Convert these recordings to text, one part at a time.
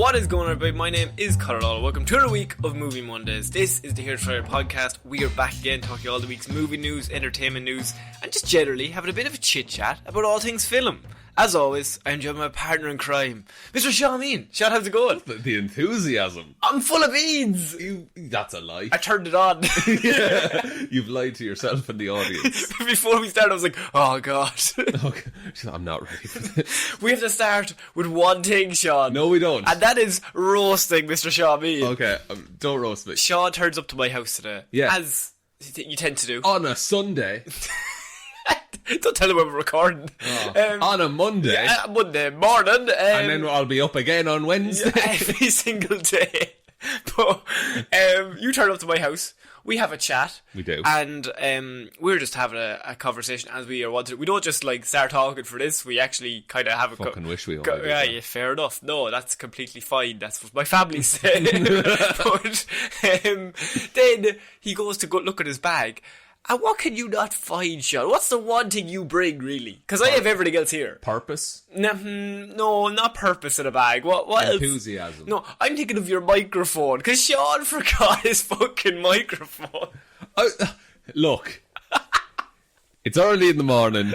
What is going on, everybody? My name is Conor. Welcome to another week of Movie Mondays. This is the Here to Try podcast. We are back again talking all the week's movie news, entertainment news, and just generally having a bit of a chit chat about all things film. As always, I'm joined by my partner in crime, Mr. Shaun. Shaun, how's it going? The enthusiasm. I'm full of beans. That's a lie. I turned it on. Yeah, you've lied to yourself and the audience. Before we started, I was like, oh God. Okay. I'm not ready for this. We have to start with one thing, Shaun. No, we don't. And that is roasting Mr. Shaun. Okay, don't roast me. Shaun turns up to my house today. Yeah. As you tend to do. On a Sunday. Don't tell them when we're recording. On a Monday. Yeah, Monday morning. And then I'll be up again on Wednesday. Every single day. But you turn up to my house. We have a chat. We do. And we're just having a conversation as we are wanted. We don't just like start talking for this. We actually kind of have a... Fucking wish we all yeah, fair enough. No, that's completely fine. That's what my family said. But then he goes to go look at his bag. And what can you not find, Shaun? What's the one thing you bring, really? Because I have everything else here. Purpose? No, not purpose in a bag. What Enthusiasm. Else? No, I'm thinking of your microphone. Because Shaun forgot his fucking microphone. Look. It's early in the morning.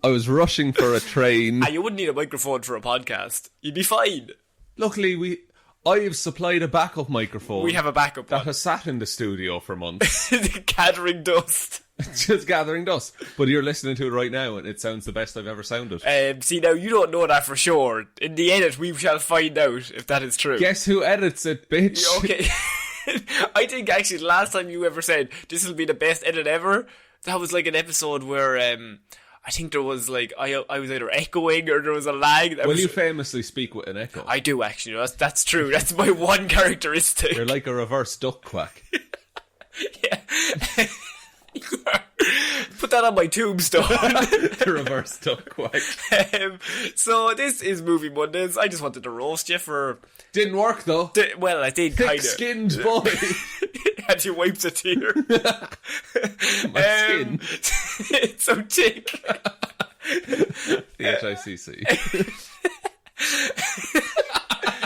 I was rushing for a train. You wouldn't need a microphone for a podcast. You'd be fine. Luckily, I have supplied a backup microphone. We have a backup that one. has sat in the studio for months. Gathering dust. Just gathering dust. But you're listening to it right now and it sounds the best I've ever sounded. See, now you don't know that for sure. In the edit, we shall find out if that is true. Guess who edits it, bitch? Okay. I think actually the last time you ever said this will be the best edit ever, that was like an episode where I think there was like I was either echoing or there was a lag. You famously speak with an echo. I do actually. That's true. That's my one characteristic. You're like a reverse duck quack. Yeah. Put that on my tombstone. The reverse duck quack. So this is Movie Mondays. I just wanted to roast you for... Didn't work though. Well, I did kind of. Thick-skinned boy. And he wipes a tear. My skin. It's so thick. HICC.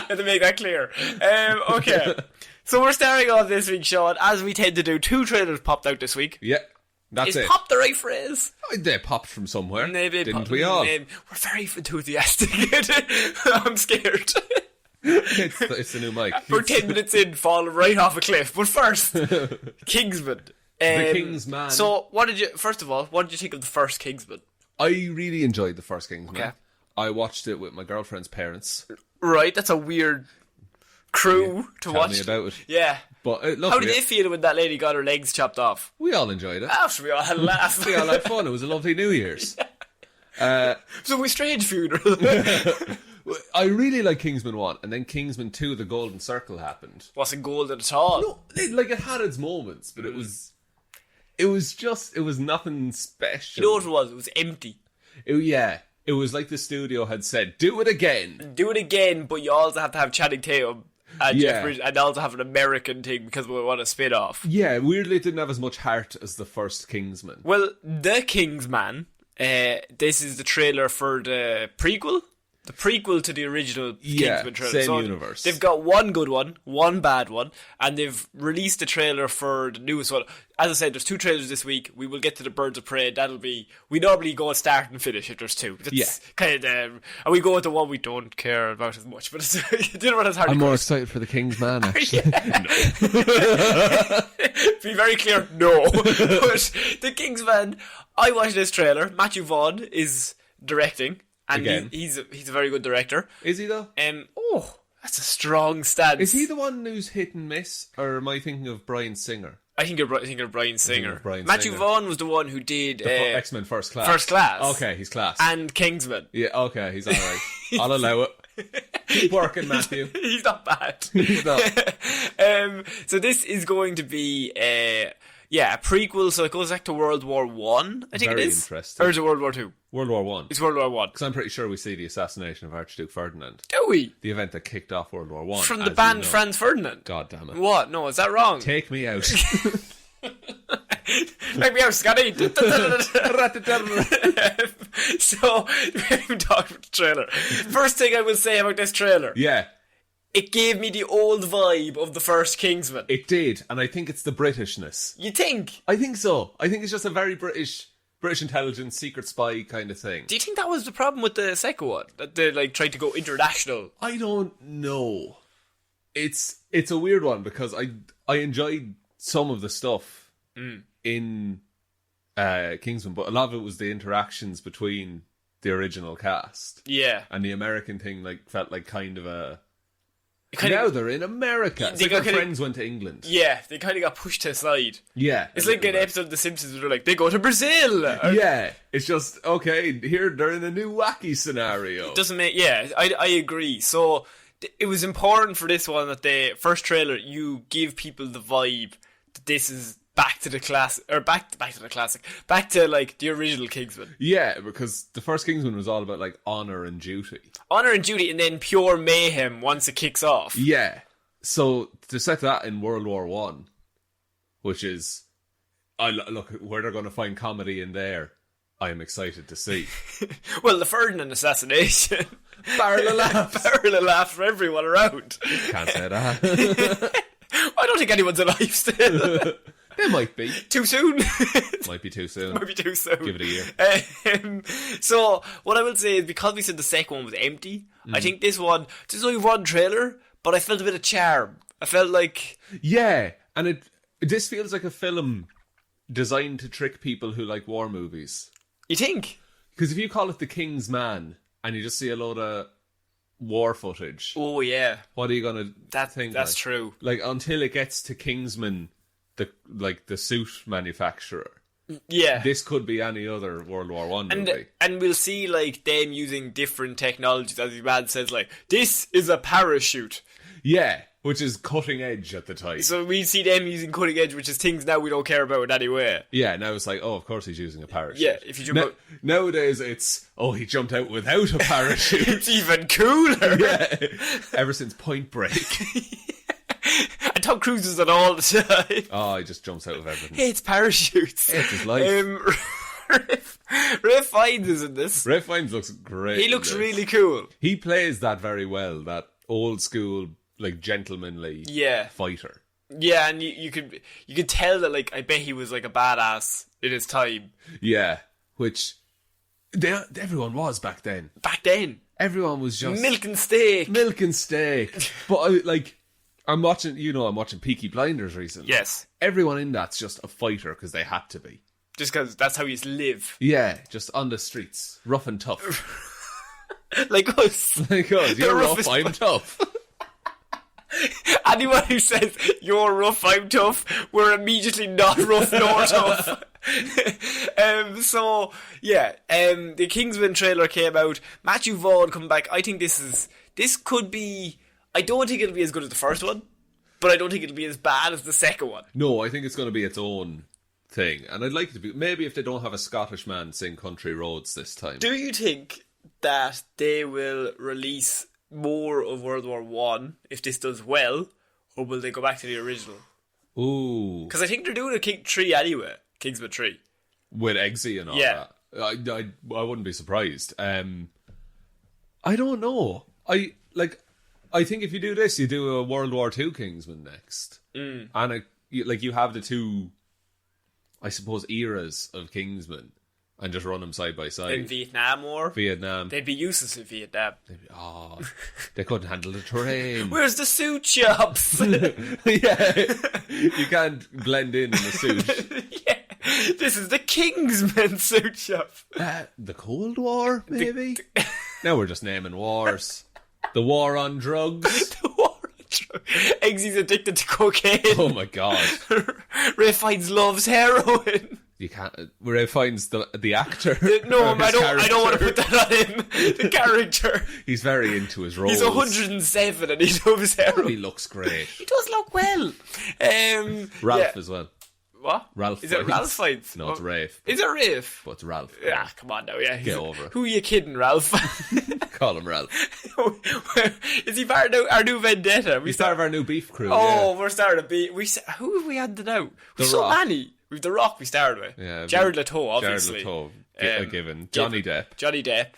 Had to make that clear. Okay. So we're starting off this week, Shaun, as we tend to do. 2 trailers popped out this week. Yeah, that's it. Is pop the right phrase? They popped from somewhere. Maybe didn't we all? We're very enthusiastic. I'm scared. It's a new mic. We're 10 minutes in, falling right off a cliff. But first, Kingsman. The Kingsman. So, first of all, what did you think of the first Kingsman? I really enjoyed the first Kingsman. Okay. I watched it with my girlfriend's parents. Right, that's a weird crew to watch. Tell me about it. Yeah. But look, how did they feel when that lady got her legs chopped off? We all enjoyed it. After we all had a laugh. We all had fun. It was a lovely New Year's. So we strange funeral. I really like Kingsman 1, and then Kingsman 2, The Golden Circle happened. Wasn't golden at all. No, it had its moments, but it was nothing special. You know what it was? It was empty. It was like the studio had said, do it again. Do it again, but you also have to have Channing Tatum and Jeff Bridges, and also have an American thing because we want a spin-off. Yeah, weirdly it didn't have as much heart as the first Kingsman. Well, The Kingsman, this is the trailer for the prequel. The prequel to the original Kingsman trailer. Same universe. They've got one good one, one bad one, and they've released a trailer for the newest one. As I said, there's 2 trailers this week. We will get to the Birds of Prey. We normally go start and finish if there's 2. That's kind of, and we go with the one we don't care about as much. But it's, the other one is hard. I'm more excited for the Kingsman, actually. Be very clear, no. But the Kingsman, I watched this trailer. Matthew Vaughn is directing. And he's a very good director. Is he though? That's a strong stance. Is he the one who's hit and miss, or am I thinking of Bryan Singer? I think you're thinking of Bryan Singer. Matthew Vaughn was the one who did X-Men First Class. First Class. Okay, he's class. And Kingsman. Yeah, okay, he's alright. I'll allow it. Keep working, Matthew. He's not bad. He's not. So this is going to be a prequel, so it goes back to World War One, I think Very it is. Interesting. Or is it World War Two? World War One. It's World War One. Because I'm pretty sure we see the assassination of Archduke Ferdinand. Do we? The event that kicked off World War One. From the band Franz Ferdinand? God damn it. What? No, is that wrong? Take me out. Make me out, Scotty. So, we haven't even talked about the trailer. First thing I will say about this trailer. Yeah. It gave me the old vibe of the first Kingsman. It did, and I think it's the Britishness. You think? I think so. I think it's just a very British intelligence, secret spy kind of thing. Do you think that was the problem with the second one? That they like tried to go international? I don't know. It's a weird one because I enjoyed some of the stuff in Kingsman, but a lot of it was the interactions between the original cast. Yeah. And the American thing like felt like kind of a... Now they're in America. It's like their friends went to England. Yeah, they kind of got pushed aside. Yeah. It's like an episode of The Simpsons where they're like, they go to Brazil! Yeah. It's just, okay, here they're in a new wacky scenario. It doesn't make... Yeah, I agree. So, it was important for this one that the first trailer, you give people the vibe that this is back to the classic, or back to the classic, back to like the original Kingsman. Yeah, because the first Kingsman was all about like honor and duty. Honor and duty, and then pure mayhem once it kicks off. Yeah. So to set that in World War One, which is, look where they're going to find comedy in there. I am excited to see. Well, the Ferdinand assassination. Barrel of laughs. Barrel of laughs for everyone around. Can't say that. I don't think anyone's alive still. They might be. Too soon? Might be too soon. Might be too soon. Give it a year. So, what I will say is, because we said the second one was empty, I think this one, there's only one trailer, but I felt a bit of charm. I felt like... Yeah, and this feels like a film designed to trick people who like war movies. You think? Because if you call it The King's Man, and you just see a load of war footage... Oh, yeah. What are you going to think? That's true. Like, until it gets to Kingsman... the suit manufacturer. Yeah. This could be any other World War One movie. And we'll see like them using different technologies, as your man says, like, this is a parachute. Yeah, which is cutting edge at the time. So we see them using cutting edge, which is things now we don't care about in any way. Yeah, now it's like, oh, of course he's using a parachute. Yeah, if you jump out... Nowadays it's, oh, he jumped out without a parachute. It's even cooler. Yeah, ever since Point Break. And Tom Cruise is it all the time. Oh, he just jumps out of everything. Hey, it's parachutes. It's his life. Ralph Fiennes is in this. Ralph Fiennes looks great. He looks really cool. He plays that very well, that old school, like, gentlemanly fighter. Yeah, and you could tell that, like, I bet he was like a badass in his time. Yeah, which everyone was back then. Back then, everyone was just milk and steak. But I'm watching Peaky Blinders recently. Yes. Everyone in that's just a fighter because they had to be. Just because that's how you live. Yeah, just on the streets. Rough and tough. Like us. You're rough, I'm tough. Anyone who says, you're rough, I'm tough, we're immediately not rough nor tough. The Kingsman trailer came out. Matthew Vaughn come back. I think this could be... I don't think it'll be as good as the first one, but I don't think it'll be as bad as the second one. No, I think it's going to be its own thing. And I'd like it to be... Maybe if they don't have a Scottish man sing Country Roads this time. Do you think that they will release more of World War One if this does well, or will they go back to the original? Ooh. Because I think they're doing a King 3 anyway. Kingsman 3. With Eggsy and all that. I wouldn't be surprised. I don't know. I think if you do this, you do a World War II Kingsman next. And you have the two, I suppose, eras of Kingsman and just run them side by side. In Vietnam War? Vietnam. They'd be useless in Vietnam. They couldn't handle the terrain. Where's the suit shops? Yeah. You can't blend in the suit. Yeah. This is the Kingsman suit shop. The Cold War, maybe? Now we're just naming wars. The war on drugs. The war on drugs. Eggsy's addicted to cocaine. Oh my god. Ray Fiennes loves heroin. You can't. Ray Fiennes the actor. No, I don't want to put that on him. The character. He's very into his roles. He's 107 and he loves heroin. He looks great. He does look well. Ralph as well. What? Ralph. Is it Ralph Fiennes? No, it's Rafe. Is it Rafe? But it's Ralph. Yeah, come on now. Yeah, get over it. Who are you kidding, Ralph? Call him Ralph. Is he part of our new vendetta? He's part of our new beef crew. Oh, we're starting a beef. Who have we handed out? We've so many. We've The Rock we started with. Yeah, Jared Leto, obviously. Jared Leto, a given. Johnny Depp. Johnny Depp.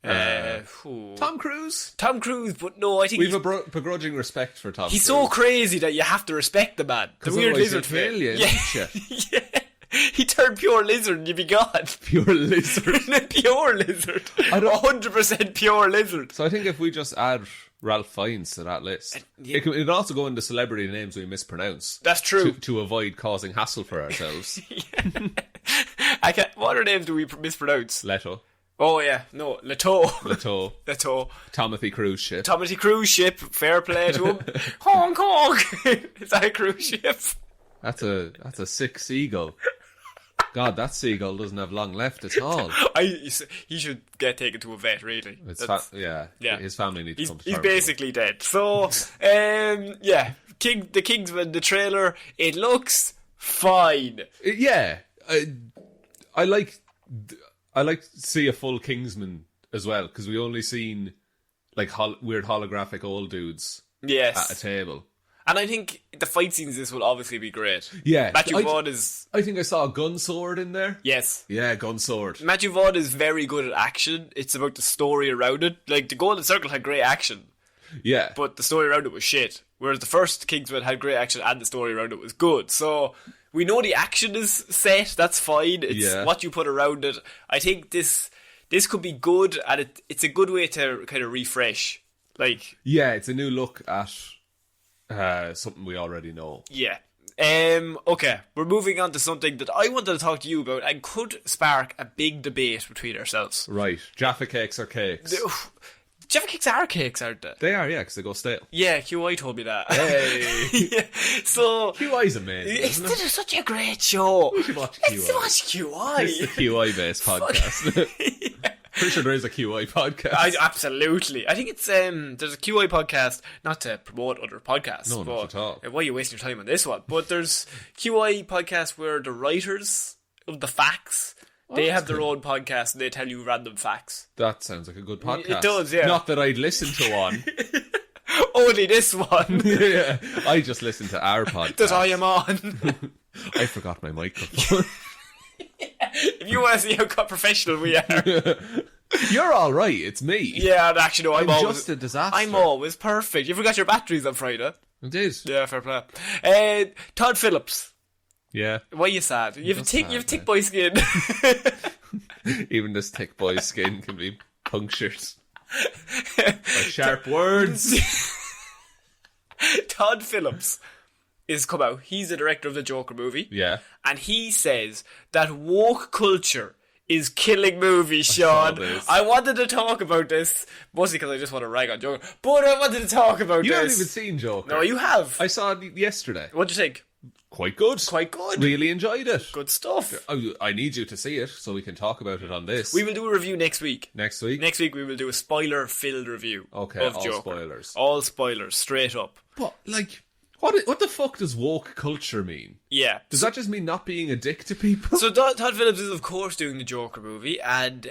Tom Cruise? Tom Cruise, but no, I think we've a begrudging respect for Tom Cruise. He's so crazy that you have to respect the man. The weird lizard fail you, yeah. Yeah. He turned pure lizard and you'd be gone. Pure lizard? Pure lizard. 100% pure lizard. So I think if we just add Ralph Fiennes to that list, it can also go into celebrity names we mispronounce. That's true. To avoid causing hassle for ourselves. What other names do we mispronounce? Leto. Oh yeah, no, Leto. Timothy Cruise Ship. Timothy Cruise Ship, fair play to him. Hong Kong. Is that a cruise ship? That's a sick seagull. God, that seagull doesn't have long left at all. He should get taken to a vet, really. Yeah. His family needs to come to terms. He's basically dead. So, the Kingsman, the trailer, it looks fine. Yeah, I like to see a full Kingsman as well, because we only seen like weird holographic old dudes at a table. And I think the fight scenes in this will obviously be great. Yeah. Matthew Vaughn is... I think I saw a gun sword in there. Yes. Yeah, gun sword. Matthew Vaughn is very good at action. It's about the story around it. Like, the Golden Circle had great action. Yeah. But the story around it was shit. Whereas the first Kingsman had great action and the story around it was good. So, we know the action is set. That's fine. It's what you put around it. I think this could be good, and it's a good way to kind of refresh. Like... Yeah, it's a new look at... something we already know. Yeah. Okay, we're moving on to something that I wanted to talk to you about and could spark a big debate between ourselves. Right. Jaffa cakes are cakes. Jaffa cakes are cakes, aren't they? They are, yeah, because they go stale. Yeah, QI told me that. Hey! Yeah, so... QI's amazing, isn't it? It's such a great show. We should watch QI. Let's watch QI. It's the QI-based podcast. Yeah. Pretty sure there is a QI podcast. Absolutely. I think it's there's a QI podcast, not to promote other podcasts. No, not at all. Why are you wasting your time on this one? But there's QI podcasts where the writers of the facts, they have their own podcast and they tell you random facts. That sounds like a good podcast. It does, yeah. Not that I'd listen to one. Only this one. Yeah, I just listen to our podcast. That I am on. I forgot my microphone. If you want to see how professional we are. You're alright, it's me. Yeah, actually, no, I'm always just a disaster. I'm always perfect. You forgot your batteries on Friday. I did. Yeah, fair play. Todd Phillips. Yeah. Why are you sad? You have tick boy skin. Even this tick boy skin can be punctured by sharp words. Todd Phillips is come out. He's the director of the Joker movie. Yeah. And he says that woke culture is killing movies, Shaun. I wanted to talk about this, mostly because I just want to rag on Joker, but I wanted to talk about this. You haven't even seen Joker. No, you have. I saw it yesterday. What'd you think? Quite good. Quite good. Really enjoyed it. Good stuff. I need you to see it so we can talk about it on this. We will do a review next week. Next week? Next week we will do a spoiler-filled review of Joker. Spoilers. All spoilers, straight up. But, like... What the fuck does woke culture mean? Yeah. Does that just mean not being a dick to people? So Todd Phillips is of course doing the Joker movie, and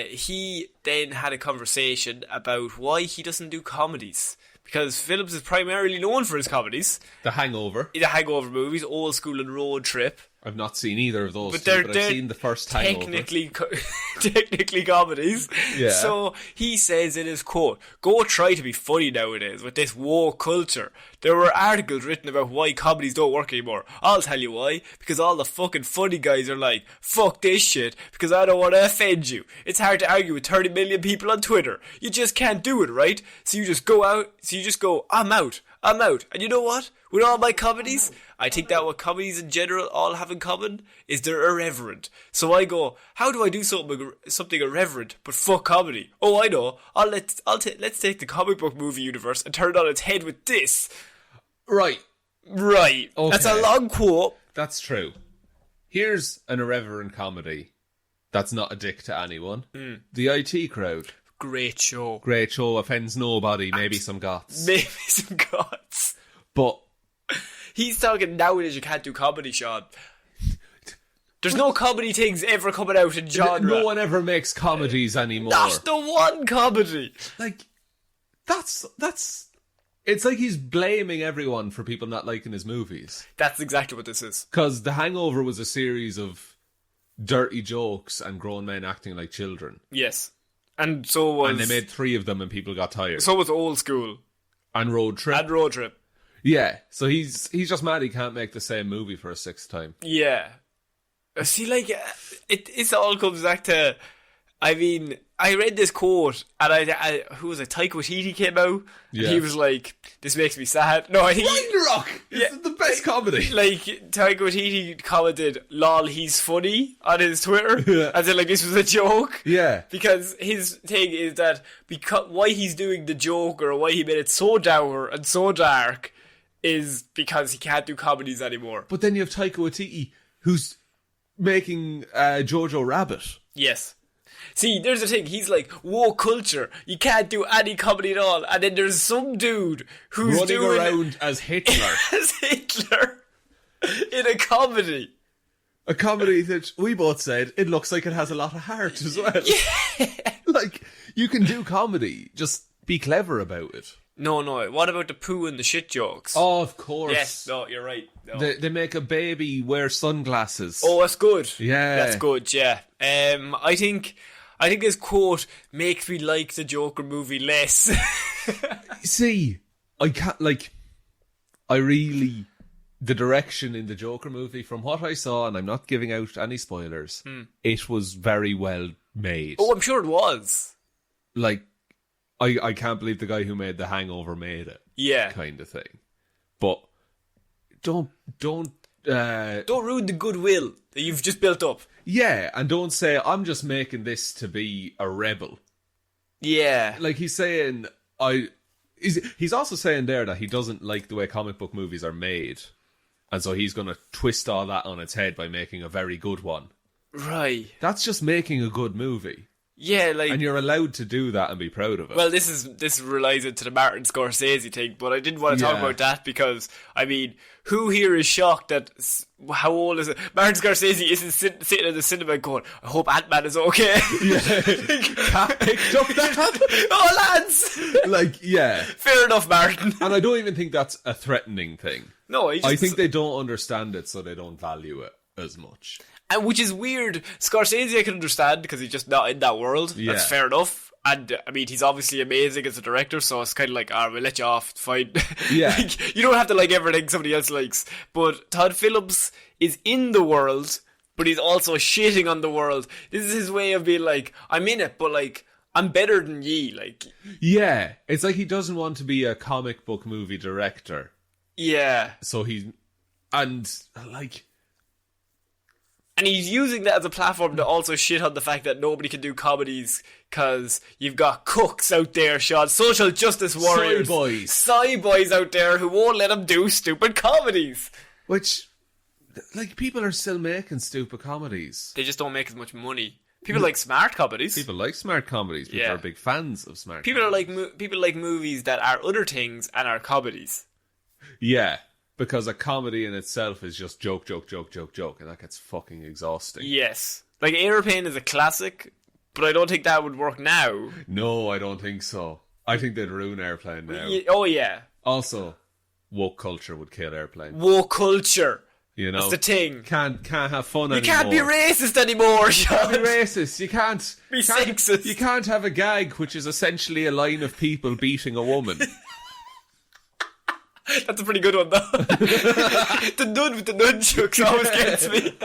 he then had a conversation about why he doesn't do comedies. Because Phillips is primarily known for his comedies. The Hangover movies, Old School and Road Trip. I've not seen either of those, but I've seen the first Hangover. Technically comedies. Yeah. So he says in his quote, "Go try to be funny nowadays with this woke culture. There were articles written about why comedies don't work anymore. I'll tell you why. Because all the fucking funny guys are like, fuck this shit, because I don't want to offend you. It's hard to argue with 30 million people on Twitter. You just can't do it, right? So you just go, I'm out. And you know what? With all my comedies, I think that what comedies in general all have in common is they're irreverent. So I go, how do I do something irreverent but fuck comedy? Oh, I know. Let's take the comic book movie universe and turn it on its head with this." Right. Okay. That's a long quote. That's true. Here's an irreverent comedy that's not a dick to anyone. The IT Crowd. Great show. Offends nobody. Maybe some goths. But he's talking nowadays you can't do comedy, Shaun. There's no comedy things ever coming out in genre. No one ever makes comedies anymore. That's the one comedy. Like, that's... It's like he's blaming everyone for people not liking his movies. That's exactly what this is. Because The Hangover was a series of dirty jokes and grown men acting like children. Yes. And so was... And they made 3 of them and people got tired. So was Old School. And Road Trip. And Road Trip. Yeah. So he's just mad he can't make the same movie for a 6th time. Yeah. See, like, it all comes back to... I mean, I read this quote, and who was it? Taika Waititi came out, and he was like, "This makes me sad." No, I think Ragnarok is the best comedy. Like Taika Waititi commented, "Lol, he's funny" on his Twitter, as in like this was a joke. Yeah, because his thing is that why he's doing the joke or why he made it so dour and so dark is because he can't do comedies anymore. But then you have Taika Waititi, who's making Jojo Rabbit. Yes. See, there's the thing. He's like, woke culture. You can't do any comedy at all. And then there's some dude who's running doing around as Hitler. as Hitler in a comedy. A comedy that we both said it looks like it has a lot of heart as well. Yeah. Like, you can do comedy. Just be clever about it. No. What about the poo and the shit jokes? Oh, of course. Yes, no, you're right. No. They make a baby wear sunglasses. Oh, that's good. Yeah. That's good, yeah. I think this quote makes me like the Joker movie less. See, I can't, like, the direction in the Joker movie, from what I saw, and I'm not giving out any spoilers, it was very well made. Oh, I'm sure it was. Like, I can't believe the guy who made The Hangover made it. Yeah. Kind of thing. But don't ruin the goodwill that you've just built up. Yeah, and don't say, I'm just making this to be a rebel. Yeah. Like, he's saying, he's also saying there that he doesn't like the way comic book movies are made. And so he's going to twist all that on its head by making a very good one. Right. That's just making a good movie. Yeah, like... And you're allowed to do that and be proud of it. Well, this relies into the Martin Scorsese thing, but I didn't want to talk about that because, I mean, who here is shocked that... How old is it? Martin Scorsese isn't sitting in the cinema going, I hope Ant-Man is okay. Yeah. Cat picked up that. Oh, lads! Like, yeah. Fair enough, Martin. And I don't even think that's a threatening thing. No, I think they don't understand it, so they don't value it as much. And which is weird. Scorsese I can understand because he's just not in that world. Yeah. That's fair enough. And I mean, he's obviously amazing as a director, so it's kind of like, we'll let you off, it's fine. Yeah. Like, you don't have to like everything somebody else likes. But Todd Phillips is in the world, but he's also shitting on the world. This is his way of being like, I'm in it, but like, I'm better than ye. Like, yeah. It's like he doesn't want to be a comic book movie director. Yeah. So and he's using that as a platform to also shit on the fact that nobody can do comedies because you've got cooks out there, Shaun, social justice warriors, Psy boys out there who won't let them do stupid comedies. Which, like, people are still making stupid comedies. They just don't make as much money. People like smart comedies. People like smart comedies. People are big fans of smart comedies. People like movies that are other things and are comedies. Yeah. Because a comedy in itself is just joke, and that gets fucking exhausting. Yes. Like, Airplane is a classic, but I don't think that would work now. No, I don't think so. I think they'd ruin Airplane now. Oh, yeah. Also, woke culture would kill Airplane. Woke culture. You know? That's the thing. Can't have fun anymore. You can't be racist anymore, Shaun. You can't be racist. You can't... Be sexist. You can't have a gag which is essentially a line of people beating a woman. That's a pretty good one, though. The nun with the nunchucks always gets me.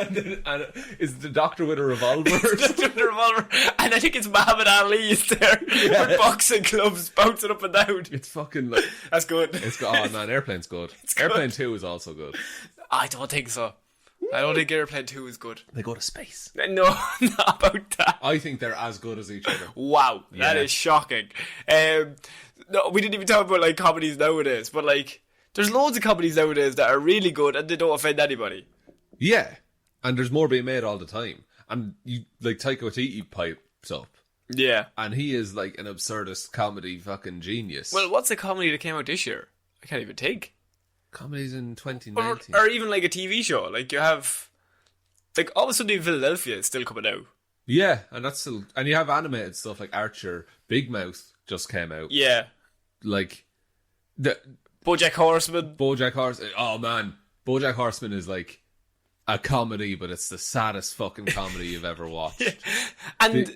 And is the doctor with a revolver? Doctor with a revolver. And I think it's Muhammad Ali is there with boxing gloves bouncing up and down. It's fucking like... That's good. It's good. Oh, man, Airplane's good. Airplane 2 is also good. I don't think so. I don't think Airplane 2 is good. They go to space. No, not about that. I think they're as good as each other. Wow, that is shocking. No, we didn't even talk about like comedies nowadays, but like... There's loads of comedies nowadays that are really good and they don't offend anybody. Yeah. And there's more being made all the time. And you like Taika Waititi pipes up. Yeah. And he is like an absurdist comedy fucking genius. Well, what's the comedy that came out this year? I can't even think. Comedies in 2019. Or even like a TV show. Like you have... Like all of a sudden in Philadelphia is still coming out. Yeah. And that's still... And you have animated stuff like Archer. Big Mouth just came out. Yeah. Like... BoJack Horseman. Oh man, BoJack Horseman is like a comedy, but it's the saddest fucking comedy you've ever watched. Yeah. And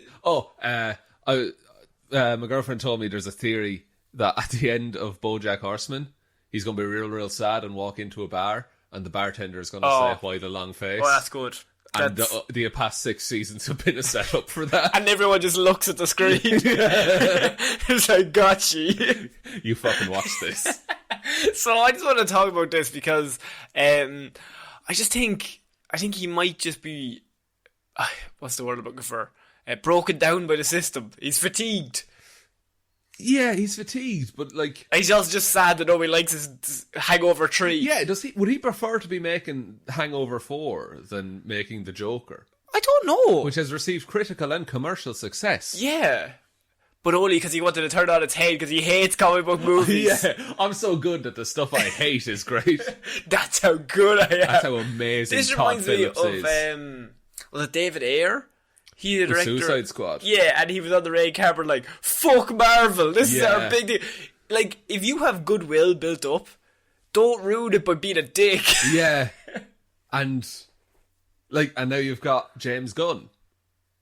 my girlfriend told me there's a theory that at the end of BoJack Horseman, he's going to be real, real sad and walk into a bar, and the bartender is going to say, "Why the long face?" Oh, that's good. And the past 6 seasons have been a setup for that. And everyone just looks at the screen. It's like, gotcha. You fucking watch this. So I just want to talk about this because I think he might just be, what's the word I'm looking for? Broken down by the system. He's fatigued. Yeah, he's fatigued, but like... He's also just sad that nobody likes his Hangover 3. Yeah, would he prefer to be making Hangover 4 than making The Joker? I don't know. Which has received critical and commercial success. Yeah. But only because he wanted to turn on its head because he hates comic book movies. Yeah, I'm so good that the stuff I hate is great. That's how good I am. That's how amazing Todd Phillips is. This reminds me of, was it David Ayer? He the director. Suicide Squad. Yeah, and he was on the red carpet like, fuck Marvel, this is our big deal. Like, if you have goodwill built up, don't ruin it by being a dick. Yeah. And now you've got James Gunn.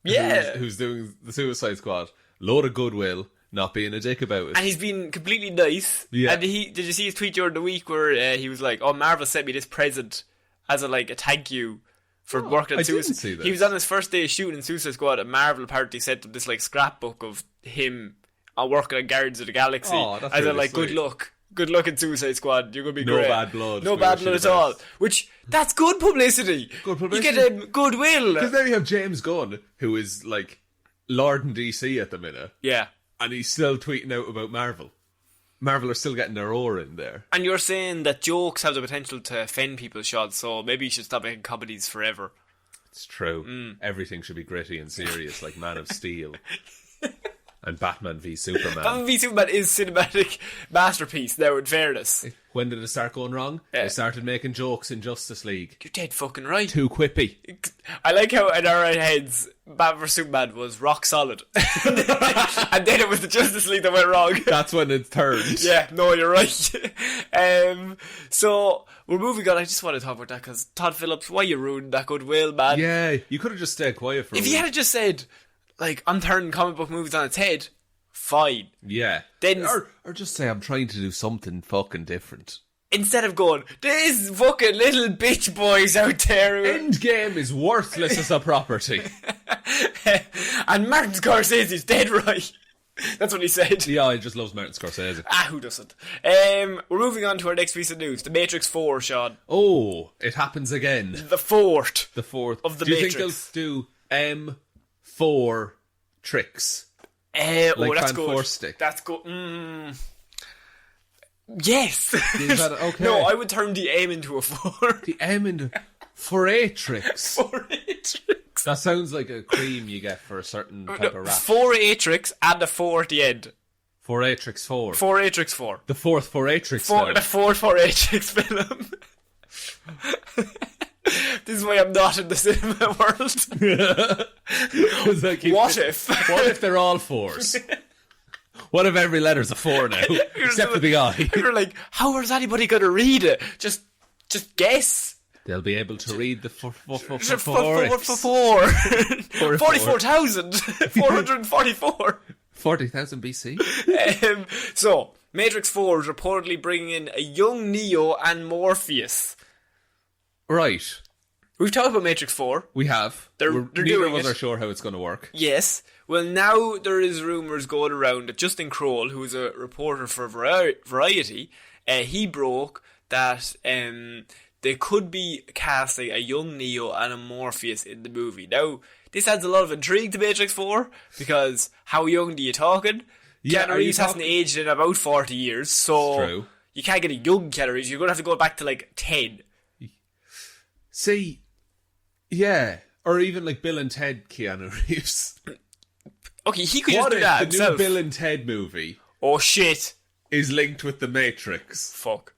Yeah. Who's doing the Suicide Squad. Load of goodwill, not being a dick about it. And he's been completely nice. Yeah. And did you see his tweet during the week where he was like, "Oh, Marvel sent me this present as a thank you for working on Suicide." Didn't see this. He was on his first day of shooting Suicide Squad, and Marvel apparently sent him this scrapbook of him working on Guardians of the Galaxy. Oh, that's as really a good sweet. luck. Good luck in Suicide Squad. You're going to be No great. bad blood. No bad blood at all. Which, that's good publicity. Good publicity. You get goodwill. Because now you have James Gunn, who is Lord in DC at the minute. Yeah. And he's still tweeting out about Marvel. Marvel are still getting their oar in there. And you're saying that jokes have the potential to offend people, Shaun, so maybe you should stop making comedies forever. It's true. Everything should be gritty and serious, like Man of Steel. And Batman v Superman. Batman v Superman is cinematic masterpiece now, in fairness. When did it start going wrong? They started making jokes in Justice League. You're dead fucking right. Too quippy. I like how in our heads Batman v Superman was rock solid. And then it was the Justice League that went wrong. That's when it turned. Yeah, no, you're right. So we're moving on. I just want to talk about that because Todd Phillips, why you ruined that goodwill, man? Yeah, you could have just stayed quiet for a If week. you had just said, I'm turning comic book movies on its head, fine. Yeah. Then or just say I'm trying to do something fucking different. Instead of going, there's fucking little bitch boys out there. Endgame is worthless as a property. And Martin Scorsese's dead right. That's what he said. Yeah, he just loves Martin Scorsese. Who doesn't? We're moving on to our next piece of news. The Matrix 4, Shaun. Oh, it happens again. The fourth. The fourth. Of the Do you Matrix. think they'll do M4 tricks? That's Fan good. Force stick. That's good. Yes. Is that okay? No, I would turn the M into a 4. The M into 4-Atrix. 4-Atrix. That sounds like a cream you get for a certain type of wrap. 4-Atrix and a 4 at the end. 4-Atrix 4. 4-Atrix 4. The fourth 4-Atrix The fourth 4-Atrix film. This is why I'm not in the cinema world. What if they're all 4s? What if every letter's a 4 now? Except for the I. You're like, how is anybody going to read it? Just guess. They'll be able to read the 4. 44,444. 40,000 BC. So, Matrix 4 is reportedly bringing in a young Neo and Morpheus. Right. We've talked about Matrix 4. We have. They're Neither doing of us it. are sure how it's going to work. Yes. Well, now there is rumours going around that Justin Kroll, who is a reporter for Variety, he broke that they could be casting a young Neo and a Morpheus in the movie. Now, this adds a lot of intrigue to Matrix 4, because how young are you talking? Yeah, Keanu Reeves hasn't aged in about 40 years, so true. You can't get a young Keanu Reeves. You're going to have to go back to 10. See, yeah. Or even Bill and Ted Keanu Reeves. Okay, he could What just do if that the himself. new Bill and Ted movie Oh, shit. is linked with The Matrix? Fuck.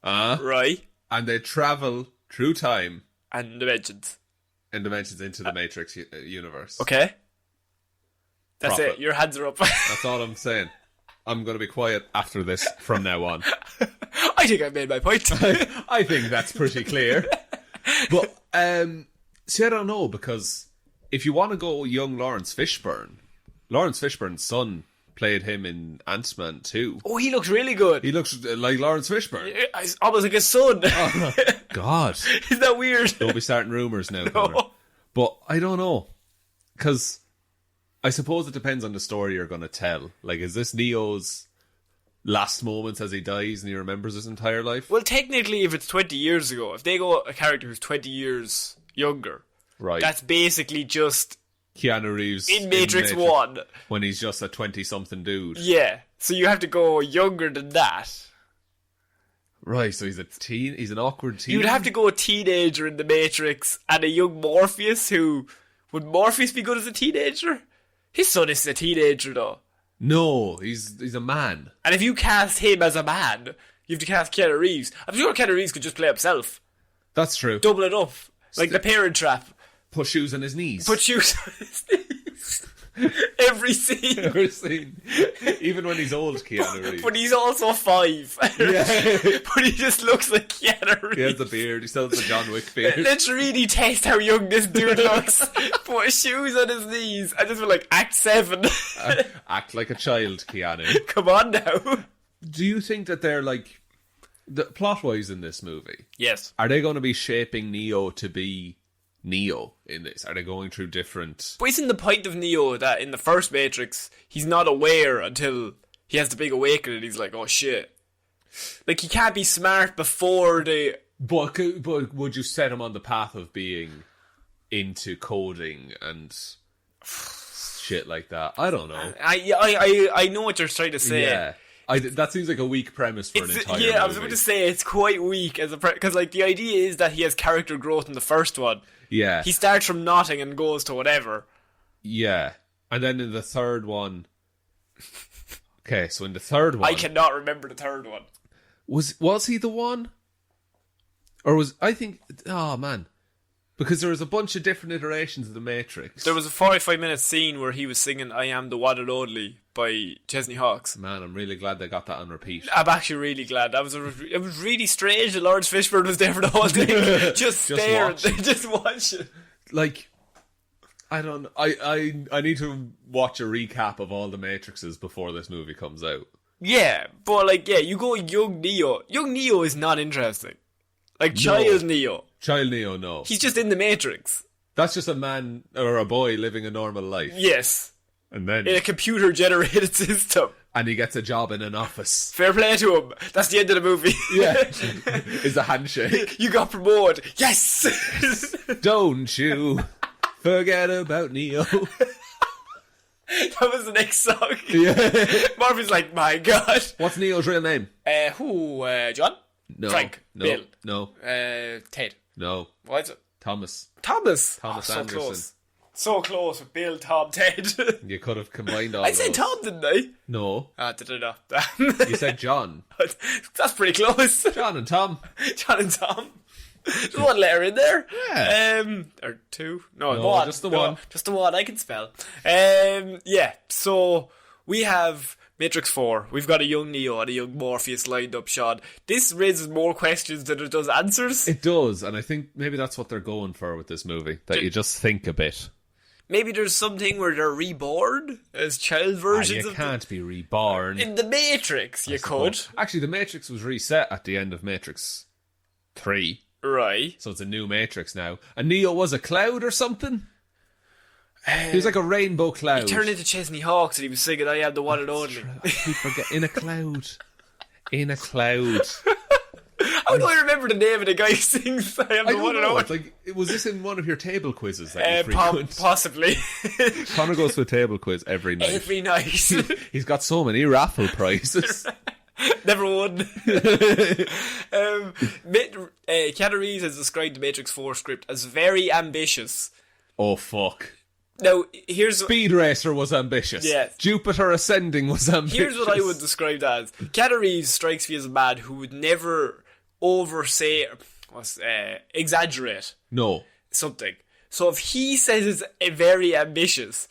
Right. And they travel through time And dimensions. and dimensions into the Matrix universe. Okay. That's Profit. it. Your hands are up. That's all I'm saying. I'm going to be quiet after this from now on. I think I made my point. I think that's pretty clear. But, see, I don't know, because if you want to go young Lawrence Fishburne's son played him in Ant-Man 2. Oh, he looks really good. He looks like Lawrence Fishburne. He's almost like his son. Oh, God. Isn't that weird? Don't be starting rumours now, No. Connor. But I don't know. Because I suppose it depends on the story you're going to tell. Like, is this Neo's last moments as he dies and he remembers his entire life? Well, technically, if it's 20 years ago, if they go a character who's 20 years younger, Right. that's basically just Keanu Reeves in Matrix 1. when he's just a 20-something dude. Yeah, so you have to go younger than that. Right, so he's an awkward teen. You'd have to go a teenager in the Matrix and a young Morpheus who... Would Morpheus be good as a teenager? His son is a teenager, though. No, he's a man. And if you cast him as a man, you have to cast Keanu Reeves. I'm sure Keanu Reeves could just play himself. That's true. Double it up. Like the Parent Trap. Put shoes on his knees. Put shoes on his knees. Every scene. Every scene. Even when he's old, Keanu Reeves. But he's also 5. Yeah. But he just looks like Keanu Reeves. He has the beard. He still has the John Wick beard. Let's really test how young this dude looks. Put shoes on his knees. I just feel like Act 7. Act like a child, Keanu. Come on now. Do you think that they're like... plot-wise in this movie, Yes. are they going to be shaping Neo to be Neo in this? Are they going through different... But isn't the point of Neo that in the first Matrix, he's not aware until he has the big awakening and he's like, oh shit. Like, he can't be smart before they... But would you set him on the path of being into coding and shit like that? I don't know. I know what you're trying to say. Yeah. That seems like a weak premise for an entire movie. I was about to say it's quite weak as a because like the idea is that he has character growth in the first one. Yeah. He starts from nothing and goes to whatever. Yeah. And then in the third one... Okay, so in the third one... I cannot remember the third one. Was he the one? Or was... I think... Oh, man. Because there was a bunch of different iterations of the Matrix. There was a 45-minute scene where he was singing I Am the One and Only by Chesney Hawkes. Man, I'm really glad they got that on repeat. I'm actually really glad. It was really strange that Lawrence Fishburne was there for the whole thing. just staring. Just watching. Like, I don't know. I need to watch a recap of all the Matrixes before this movie comes out. Yeah, but like, yeah, you go young Neo. Young Neo is not interesting. Like, child Neo. Child Neo, no. He's just in the Matrix. That's just a man or a boy living a normal life. Yes. And then... in a computer-generated system. And he gets a job in an office. Fair play to him. That's the end of the movie. Yeah. Is a handshake. You got promoted. Yes! Don't you forget about Neo. That was the next song. Yeah. Marvin's like, my God. What's Neo's real name? John? No. Frank. No. Bill. No. Ted. No. What is it? Thomas. Thomas Anderson. So close. So close with Bill, Tom, Ted. You could have combined all I said those. Tom, didn't I? No. Did I not? You said John. That's pretty close. John and Tom. John and Tom. There's one letter in there. Yeah. Or two. No, No, one. just the one. Just the one I can spell. Yeah, so we have Matrix 4. We've got a young Neo and a young Morpheus lined up, Shaun. This raises more questions than it does answers. It does, and I think maybe that's what they're going for with this movie. That you just think a bit. Maybe there's something where they're reborn as child versions You of can't be reborn. in the Matrix, you could. Actually, the Matrix was reset at the end of Matrix 3. Right. So it's a new Matrix now. And Neo was a cloud or something? He was like a rainbow cloud. He turned into Chesney Hawkes and he was singing I Am the One and Only. I keep forgetting. In a cloud. In a cloud. How do I remember the name of the guy who sings I Am the One and Only? Like, was this in one of your table quizzes that you frequent? Possibly. Connor goes to a table quiz every night. Every night. He's got so many raffle prizes. Never won. Keanu Reeves has described the Matrix 4 script as very ambitious. Oh, fuck. Now, here's... Speed Racer was ambitious. Yes. Jupiter Ascending was ambitious. Here's what I would describe that as. Keanu Reeves strikes me as a man who would never exaggerate No. something. So if he says it's very ambitious,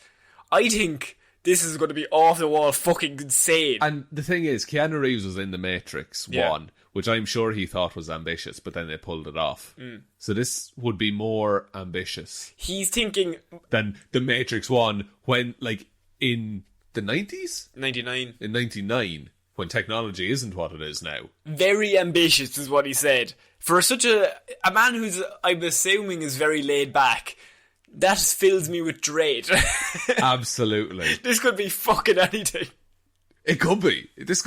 I think this is going to be off the wall fucking insane. And the thing is, Keanu Reeves was in The Matrix 1, which I'm sure he thought was ambitious, but then they pulled it off. So this would be more ambitious He's thinking... than The Matrix 1 when, like, in the 90s? 99. In 99, when technology isn't what it is now. Very ambitious is what he said. For such a man who's, I'm assuming, is very laid back, that fills me with dread. Absolutely. This could be fucking anything. It could be. This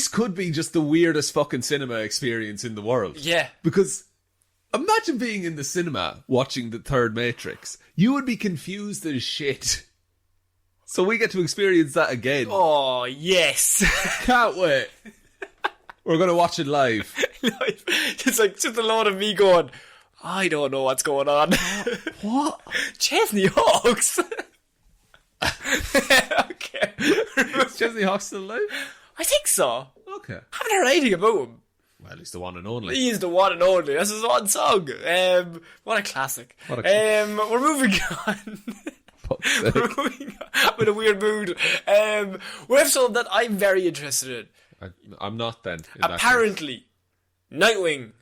could be just the weirdest fucking cinema experience in the world. Yeah. Because imagine being in the cinema watching the third Matrix. You would be confused as shit. So we get to experience that again. Oh, yes. Can't wait. We're going to watch it live. It's like just a lot of me going, I don't know what's going on. What? Chesney Hawks? Okay. Is Chesney Hawks still alive? I think so. Okay. I haven't heard anything about him. Well, he's the one and only. He is the one and only. That's his one song. What a classic. We're moving on. We're moving on with a weird mood. We're episode that I'm very interested in. I'm not then. Apparently, Nightwing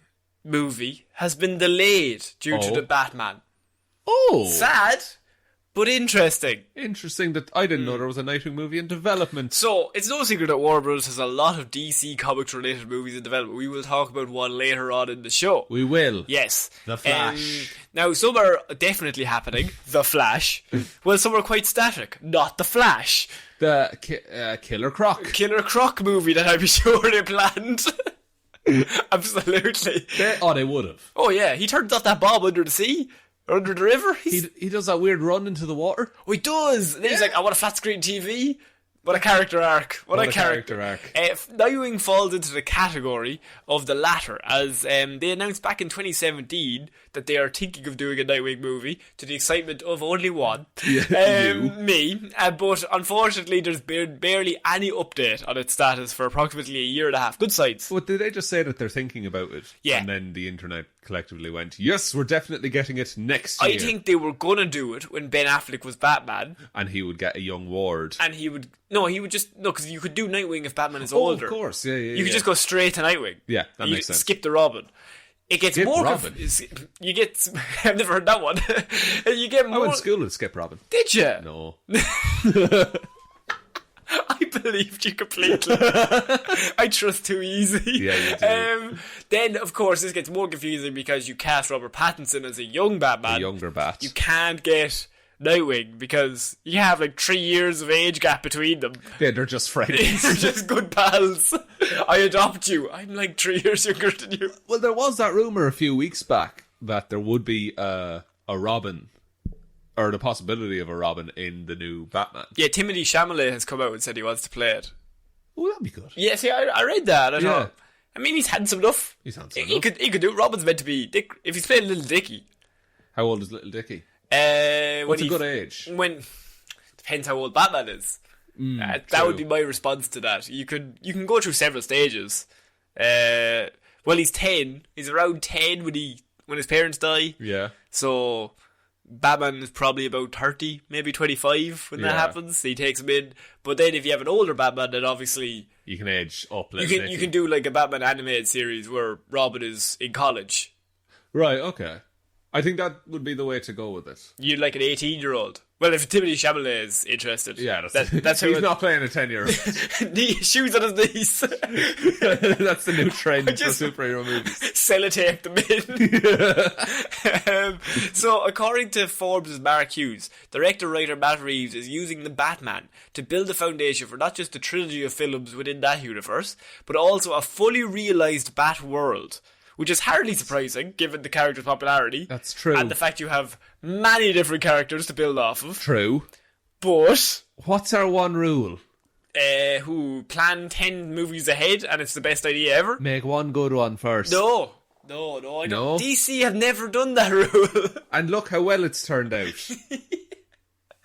movie has been delayed due to the Batman. Oh. Sad, but interesting. Interesting that I didn't know there was a Nightwing movie in development. So, it's no secret that Warner Bros. Has a lot of DC Comics related movies in development. We will talk about one later on in the show. We will. Yes. The Flash. Now, some are definitely happening. The Flash. Well, some are quite static. Not The Flash. The Killer Croc. Killer Croc movie that I'm sure they planned. Absolutely. They would have. Oh, yeah. He turns off that bomb under the sea. Under the river. He does that weird run into the water. Oh, he does. And he's like, I want a flat screen TV. What a character arc. What a character arc. Nightwing falls into the category of the latter, as they announced back in 2017 that they are thinking of doing a Nightwing movie, to the excitement of only one. Me. But unfortunately, there's been barely any update on its status for approximately a year and a half. Good signs. But did they just say that they're thinking about it? Yeah. And then the internet collectively went, yes, we're definitely getting it next year. I think they were going to do it when Ben Affleck was Batman. And he would get a young Ward. And he would because you could do Nightwing if Batman is older. Of course, yeah. You could just go straight to Nightwing. Yeah, that makes sense. Skip the Robin. It gets Skip more. Robin? You get. I've never heard that one. You get more. I went to school with Skip Robin. Did you? No. I believed you completely. I trust too easy. Yeah, you do. Then, of course, this gets more confusing because you cast Robert Pattinson as a young Batman. A younger Bat. You can't get Nightwing because you have like 3 years of age gap between them. Yeah, they're just friends. They're just good pals. I adopt you. I'm like 3 years younger than you. Well, there was that rumour a few weeks back that there would be a Robin, or the possibility of a Robin in the new Batman. Yeah, Timothée Chalamet has come out and said he wants to play it. Oh, that'd be good. Yeah, see, I read that. I thought, I mean, he's handsome enough. He's handsome enough. He could do it. Robin's meant to be Dick. If he's playing Little Dicky. How old is Little Dicky? What's a good age? Depends how old Batman is. That would be my response to that. You can go through several stages. Well, he's 10. He's around 10 when his parents die. Yeah. So Batman is probably about 30, maybe 25 when that happens. He takes him in. But then if you have an older Batman, then obviously you can age up. You can do like a Batman animated series where Robin is in college. Right. Okay. I think that would be the way to go with it. You'd like an 18-year-old. Well, if Timothée Chalamet is interested. Yeah, that's he's not playing a 10-year-old. Shoes on his knees. That's the new trend for superhero movies. Sellotape them in. So, according to Forbes' Mark Hughes, director-writer Matt Reeves is using the Batman to build a foundation for not just a trilogy of films within that universe, but also a fully realised Bat world. Which is hardly surprising, given the character's popularity. That's true. And the fact you have many different characters to build off of. True. But what's our one rule? Who plan 10 movies ahead, and it's the best idea ever? Make one good one first. No, I don't. DC have never done that rule. And look how well it's turned out.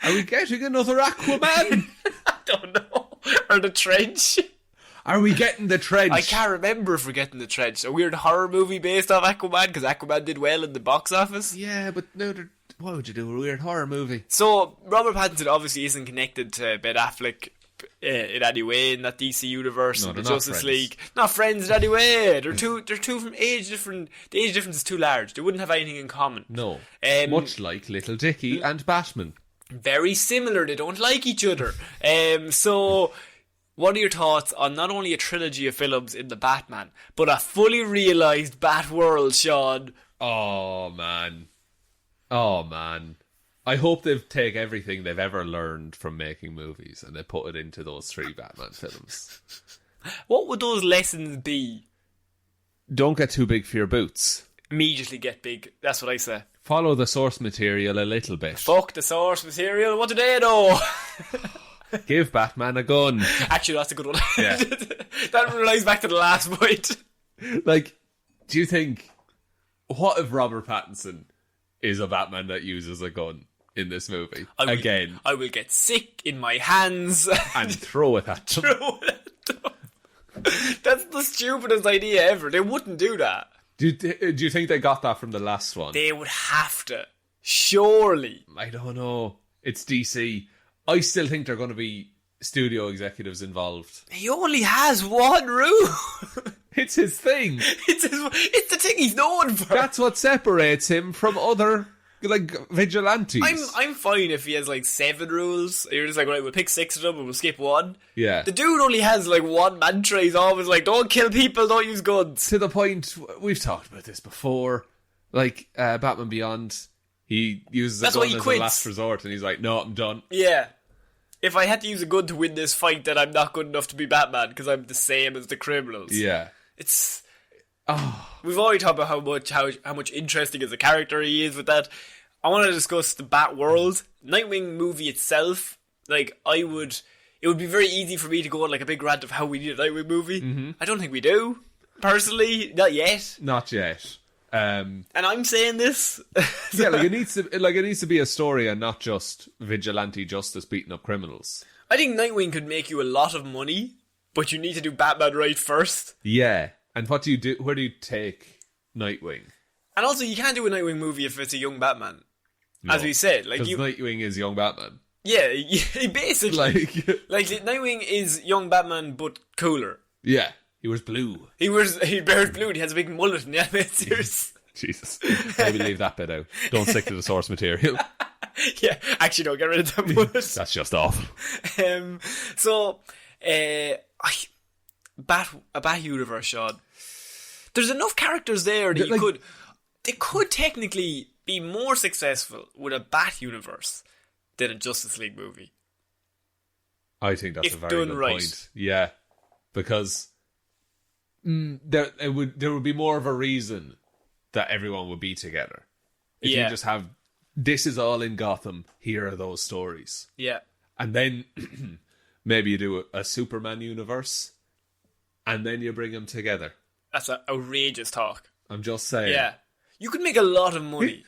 Are we getting another Aquaman? I don't know. Or The Trench. Are we getting The Trench? I can't remember if we're getting The Trench. A weird horror movie based off Aquaman, because Aquaman did well in the box office. Yeah, but no, why would you do a weird horror movie? So, Robert Pattinson obviously isn't connected to Ben Affleck in any way in that DC universe, no, in the Justice League. Not friends in any way. They're two from age different. The age difference is too large. They wouldn't have anything in common. No. Much like Little Dicky and Batman. Very similar. They don't like each other. So, what are your thoughts on not only a trilogy of films in the Batman, but a fully realised Bat world, Shaun? Oh, man. I hope they take everything they've ever learned from making movies and they put it into those 3 Batman films. What would those lessons be? Don't get too big for your boots. Immediately get big. That's what I say. Follow the source material a little bit. Fuck the source material. What do they know? Give Batman a gun. Actually, that's a good one. Yeah. That relies back to the last point. Like, do you think... What if Robert Pattinson is a Batman that uses a gun in this movie? I will get sick in my hands. And throw it at them. That's the stupidest idea ever. They wouldn't do that. Do you think they got that from the last one? They would have to. Surely. I don't know. It's DC. I still think they're going to be studio executives involved. He only has one room. It's his thing. It's the thing he's known for. That's what separates him from other, like, vigilantes. I'm fine if he has, like, 7 rules. You're just like, right, we'll pick 6 of them and we'll skip 1. Yeah. The dude only has, like, one mantra. He's always like, don't kill people, don't use guns. To the point, we've talked about this before, like, Batman Beyond, he uses a gun as a last resort, and he's like, no, I'm done. Yeah. If I had to use a gun to win this fight, then I'm not good enough to be Batman, because I'm the same as the criminals. Yeah. It's... We've already talked about how much interesting as a character he is with that. I want to discuss the Bat world. Nightwing movie itself, like, it would be very easy for me to go on like a big rant of how we need a Nightwing movie. Mm-hmm. I don't think we do. Personally, not yet. Not yet. And I'm saying this. Yeah, it needs to be a story and not just vigilante justice beating up criminals. I think Nightwing could make you a lot of money, but you need to do Batman right first. Yeah. And what do you do? Where do you take Nightwing? And also, you can't do a Nightwing movie if it's a young Batman. No, as we said. Like, Nightwing is young Batman. Yeah, basically. Like Nightwing is young Batman, but cooler. Yeah. He wears blue. He wears blue and he has a big mullet in the animated series. Jesus. Maybe leave that bit out. Don't stick to the source material. Yeah, actually don't get rid of that mullet. That's just awful. A Bat universe, Shaun. There's enough characters there that they could technically be more successful with a Bat universe than a Justice League movie. I think that's a very good point. Yeah. Because there would be more of a reason that everyone would be together. If you just have, this is all in Gotham, here are those stories. Yeah. And then maybe you do a Superman universe, and then you bring them together. That's an outrageous talk. I'm just saying. Yeah. You could make a lot of money.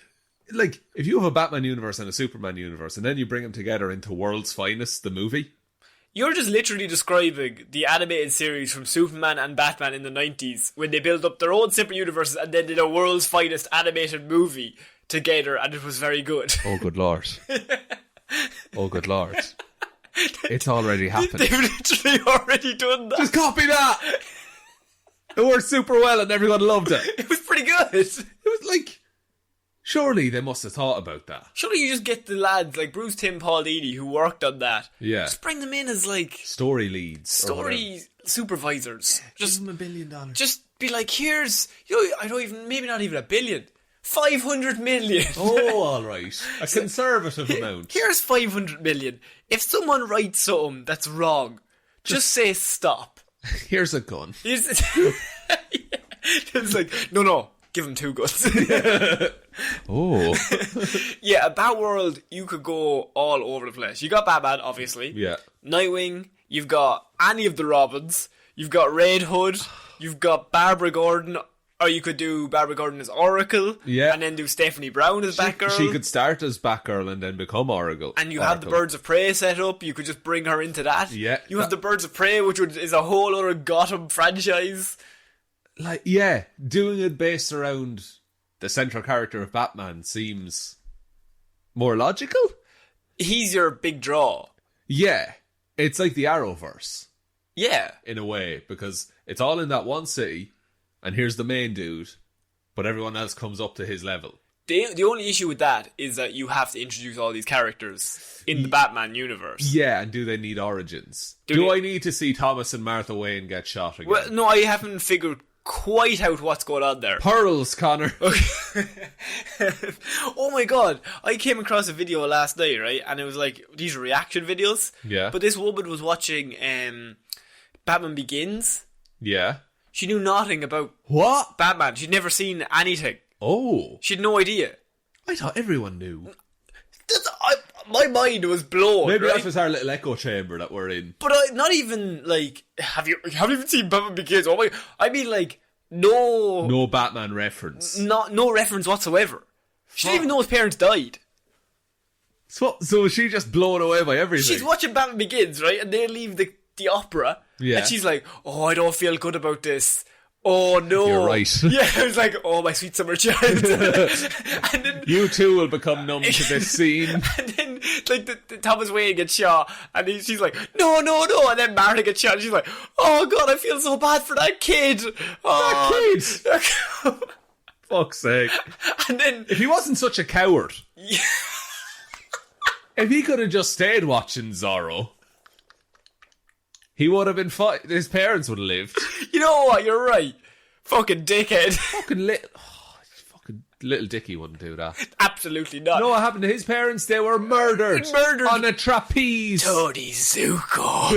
Like, if you have a Batman universe and a Superman universe, and then you bring them together into World's Finest, the movie... You're just literally describing the animated series from Superman and Batman in the 90s when they built up their own separate universes and then did a World's Finest animated movie together, and it was very good. Oh, good Lord. Oh, good Lord. It's already happened. They've literally already done that. Just copy that! It worked super well and everyone loved it. It was pretty good. It was like... Surely they must have thought about that. Surely you just get the lads like Bruce, Tim, Paul Dini who worked on that. Yeah. Just bring them in as like... Story leads. Story supervisors. Just give them $1 billion. Just be like, here's... maybe not even $1 billion. 500 million. Oh, alright. A conservative amount. Here's 500 million. If someone writes something that's wrong, just say stop. Here's a gun. It's like, no. Give him 2 guns. Oh. Yeah, a Bat world, you could go all over the place. You got Batman, obviously. Yeah. Nightwing, you've got any of the Robins. You've got Red Hood. You've got Barbara Gordon. Or you could do Barbara Gordon as Oracle. Yeah. And then do Stephanie Brown as Batgirl. She could start as Batgirl and then become Oracle. And you have the Birds of Prey set up. You could just bring her into that. Yeah. You have the Birds of Prey, which is a whole other Gotham franchise. Like, yeah, doing it based around the central character of Batman seems more logical. He's your big draw. Yeah, it's like the Arrowverse. Yeah. In a way, because it's all in that one city, and here's the main dude, but everyone else comes up to his level. The only issue with that is that you have to introduce all these characters in the Batman universe. Yeah, and do they need origins? Do I need to see Thomas and Martha Wayne get shot again? Well, no, I haven't figured quite out what's going on there. Pearls, Connor. Oh my god, I came across a video last night, right? And it was like, these are reaction videos. Yeah. But this woman was watching Batman Begins. Yeah. She knew nothing about What? Batman. She'd never seen anything. Oh. She had no idea. I thought everyone knew. My mind was blown. Maybe right? that was our little echo chamber that we're in. But not even like, have you even seen Batman Begins? Oh my! I mean, like, no Batman reference. no reference whatsoever. She didn't even know his parents died. So was she just blown away by everything? She's watching Batman Begins, right? And they leave the opera, yeah. And she's like, "Oh, I don't feel good about this. Oh no, you're right." Yeah, I was like, "Oh, my sweet summer child." And then you too will become numb to this scene. And then, like, the Thomas Wayne gets shot, and she's like, "No, no, no!" And then Martha gets shot, and she's like, "Oh God, I feel so bad for that kid." Oh, that kid. Fuck's sake! And then, if he wasn't such a coward, yeah. If he could have just stayed watching Zorro, he would have been fine. His parents would have lived. You know what? You're right. Fucking dickhead. Fucking little Dicky wouldn't do that. Absolutely not. You know what happened to his parents? They were murdered. On a trapeze. Tony Zuko.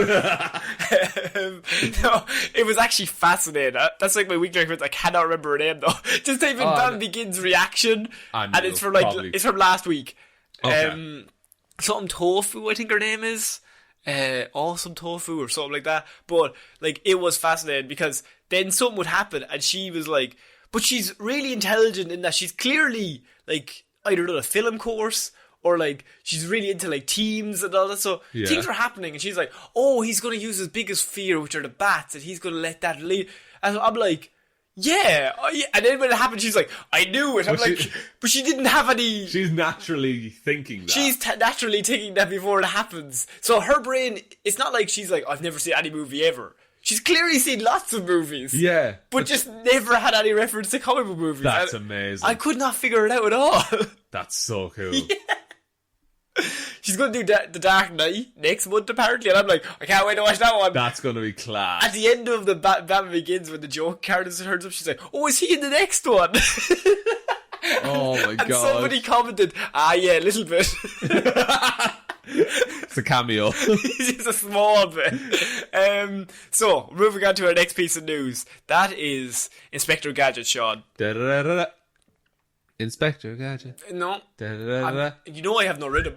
No, it was actually fascinating. That's like my weekly reference. I cannot remember her name though. Just type in Batman Begins reaction, and it's from it's from last week. Okay. Something Tofu, I think her name is. Awesome Tofu or something like that. But like, it was fascinating because then something would happen and she was like, but she's really intelligent in that she's clearly like either done a film course or like she's really into like teams and all that. So things were happening and she's like, oh, he's going to use his biggest fear, which are the bats, and he's going to let that lead. And I'm like, yeah. And then when it happened, she's like, I knew it. I'm like, but she didn't have any... She's naturally thinking that. She's naturally thinking that before it happens. So her brain, it's not like she's like, I've never seen any movie ever. She's clearly seen lots of movies. Yeah. But just never had any reference to comic book movies. That's amazing. I could not figure it out at all. That's so cool. Yeah. She's going to do The Dark Knight next month, apparently, and I'm like, I can't wait to watch that one. That's going to be class. At the end of the Batman Begins, when the Joker character turns up, she's like, oh, is he in the next one? Oh my god. And somebody commented, yeah, a little bit. It's a cameo. It's a small bit. So, moving on to our next piece of news. That is Inspector Gadget, Shaun. Da-da-da-da-da. Inspector Gadget. No. Da-da-da-da-da. You know I have no rhythm.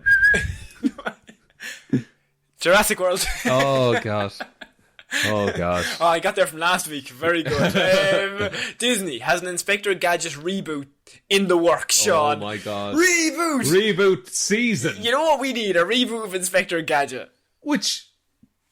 Jurassic World. Oh god. Oh god. Oh, I got there from last week. Very good. Disney has an Inspector Gadget reboot in the works, Shaun. Oh my god. Reboot season. You know what we need? A reboot of Inspector Gadget. Which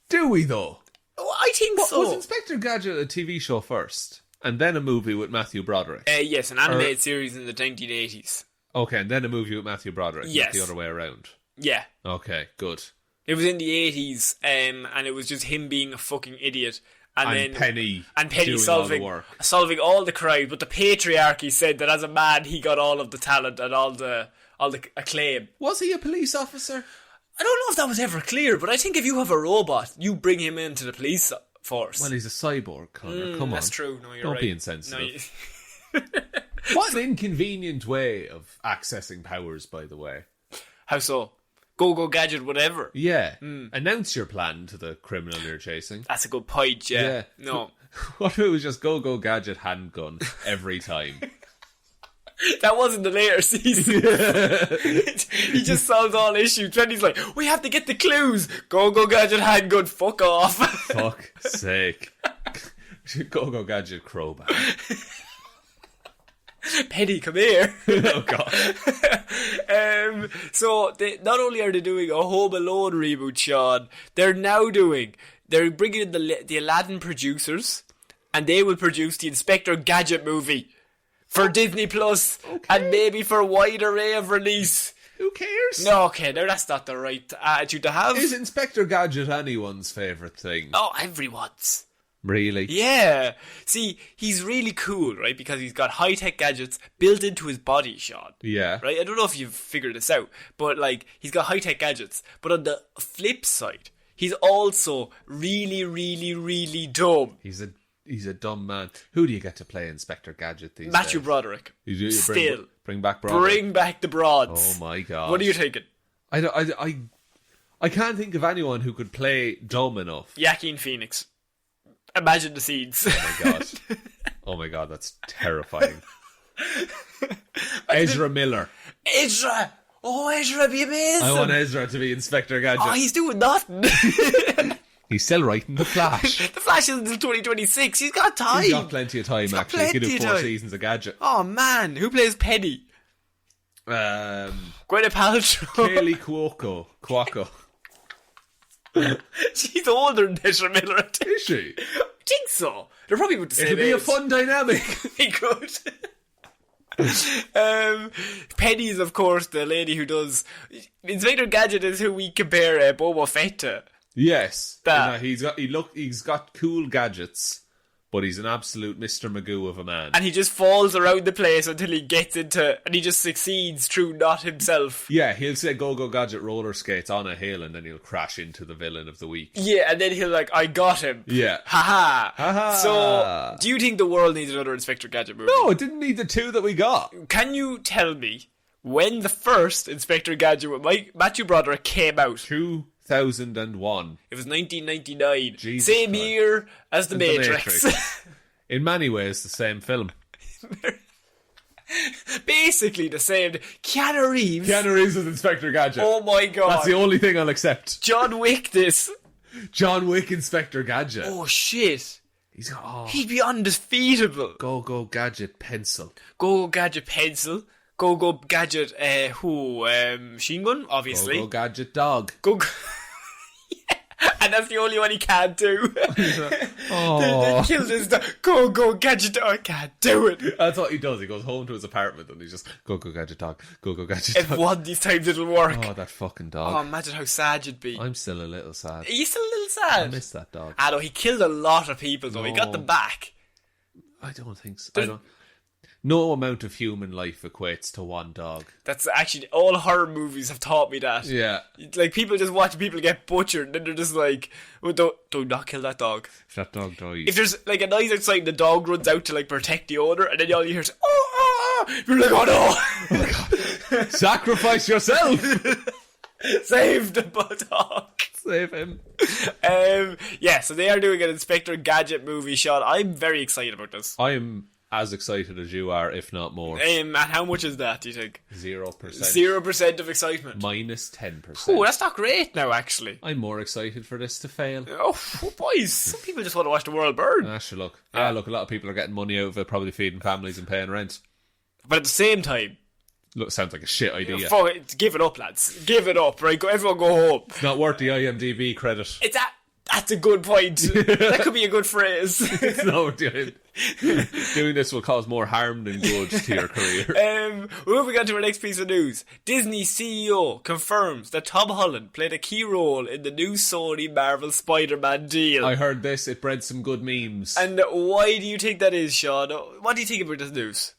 do we though? Oh, I think so. Was Inspector Gadget a TV show first? And then a movie with Matthew Broderick? Yes, an animated series in the 1980s. Okay, and then a movie with Matthew Broderick. Yes. Not the other way around. Yeah. Okay, good. It was in the 80s, and it was just him being a fucking idiot. And Penny solving all the crimes, but the patriarchy said that as a man he got all of the talent and all the acclaim. Was he a police officer? I don't know if that was ever clear, but I think if you have a robot, you bring him into the police force. Well, he's a cyborg, Connor. Come on. That's true. No, you're Don't right. be insensitive. No, What an inconvenient way of accessing powers, by the way. How so? Go Gadget, whatever. Yeah. Announce your plan to the criminal you're chasing. That's a good point, yeah. No. What if it was just Go Gadget handgun every time? That wasn't the later season. He just solved all issues. Penny's like, we have to get the clues. Go Gadget handgun, fuck off. Fuck's sake. Go Gadget crowbar. Penny, come here. Oh god. So not only are they doing a Home Alone reboot, Shaun, they're bringing in the Aladdin producers, and they will produce the Inspector Gadget movie for Disney Plus, and maybe for a wide array of release. Who cares? No, okay, now that's not the right attitude to have. Is Inspector Gadget anyone's favourite thing? Oh, everyone's. Really? Yeah. See, he's really cool, right? Because he's got high-tech gadgets built into his body, Shaun. Yeah. Right? I don't know if you've figured this out, but like, he's got high-tech gadgets. But on the flip side, he's also really, really, really dumb. He's a dumb man. Who do you get to play Inspector Gadget these Matthew days? Broderick. You Still. bring back Broderick. Bring back the broads. Oh my god. What are you taking? I can't think of anyone who could play dumb enough. Joaquin Phoenix. Imagine the scenes. Oh my god. Oh my god, that's terrifying. Ezra Miller. Ezra! Oh, Ezra would be amazing. I want Ezra to be Inspector Gadget. Oh, he's doing nothing. He's still writing The Flash. The Flash is until 2026. He's got time. He's got plenty of time, actually. He could do 4 seasons of Gadget. Oh, man. Who plays Penny? Gwyneth Paltrow. Kaylee Cuoco. She's older than Ezra Miller, I think. Is she? I think so. They're probably about the same It'll be age. a fun dynamic. Be good. Penny is, of course, the lady who does... Inspector Gadget is who we compare Boba Fett to. Yes. That. He's got cool gadgets, but he's an absolute Mr. Magoo of a man. And he just falls around the place until he gets into... And he just succeeds through not himself. Yeah, he'll say Go Gadget roller skates on a hill and then he'll crash into the villain of the week. Yeah, and then he'll like, I got him. Yeah. Ha-ha. Ha-ha. So, do you think the world needs another Inspector Gadget movie? No, it didn't need the 2 that we got. Can you tell me when the first Inspector Gadget with Matthew Broderick came out? 2001. It was 1999. Jesus Same Christ. year as The Matrix. In many ways, the same film. Basically the same. Keanu Reeves. Keanu Reeves is Inspector Gadget. Oh my god. That's the only thing I'll accept. John Wick this. John Wick Inspector Gadget. Oh shit. He's got... He'd be undefeatable. Go Gadget pencil. Go Gadget pencil. Go Gadget machine gun, obviously. Go Gadget dog. Yeah. And that's the only one he can't do. Oh. They killed his dog. Go Gadget dog. I can't do it. That's what he does. He goes home to his apartment and he's just Go Gadget dog. Go Gadget dog. If one of these times it'll work. Oh, that fucking Oh, dog. imagine how sad you'd be. I'm still a little sad. Are you still a little sad? I miss that dog. Ah, no, he killed a lot of people though. He got No. them back. I don't think so. No amount of human life equates to one dog. That's actually, all horror movies have taught me that. Yeah. Like, people just watch people get butchered and then they're just like, oh, don't not kill that dog. If that dog dies. If there's like a noise outside and the dog runs out to like protect the owner and then all you hear is, oh, you're like, oh no. Oh, God. Sacrifice yourself. Save the dog. Save him. Yeah, so they are doing an Inspector Gadget movie, Shaun. I'm very excited about this. I am as excited as you are, if not more. And how much is that, do you think? 0%. 0% of excitement. Minus 10%. Oh, that's not great now, actually. I'm more excited for this to fail. Oh, boys. Some people just want to watch the world burn. Look. A lot of people are getting money out of it, probably feeding families and paying rent. But at the same time, Look, sounds like a shit idea. fuck it, give it up, lads. Give it up, right? Everyone go home. It's not worth the IMDb credit. That's a good point. That could be a good phrase. It's not worth the Doing this will cause more harm than good to your career. Moving on to our next piece of news. Disney CEO confirms that Tom Holland played a key role in the new Sony Marvel Spider-Man deal. I heard this, it bred some good memes. And why do you think that is, Shaun? What do you think about this news?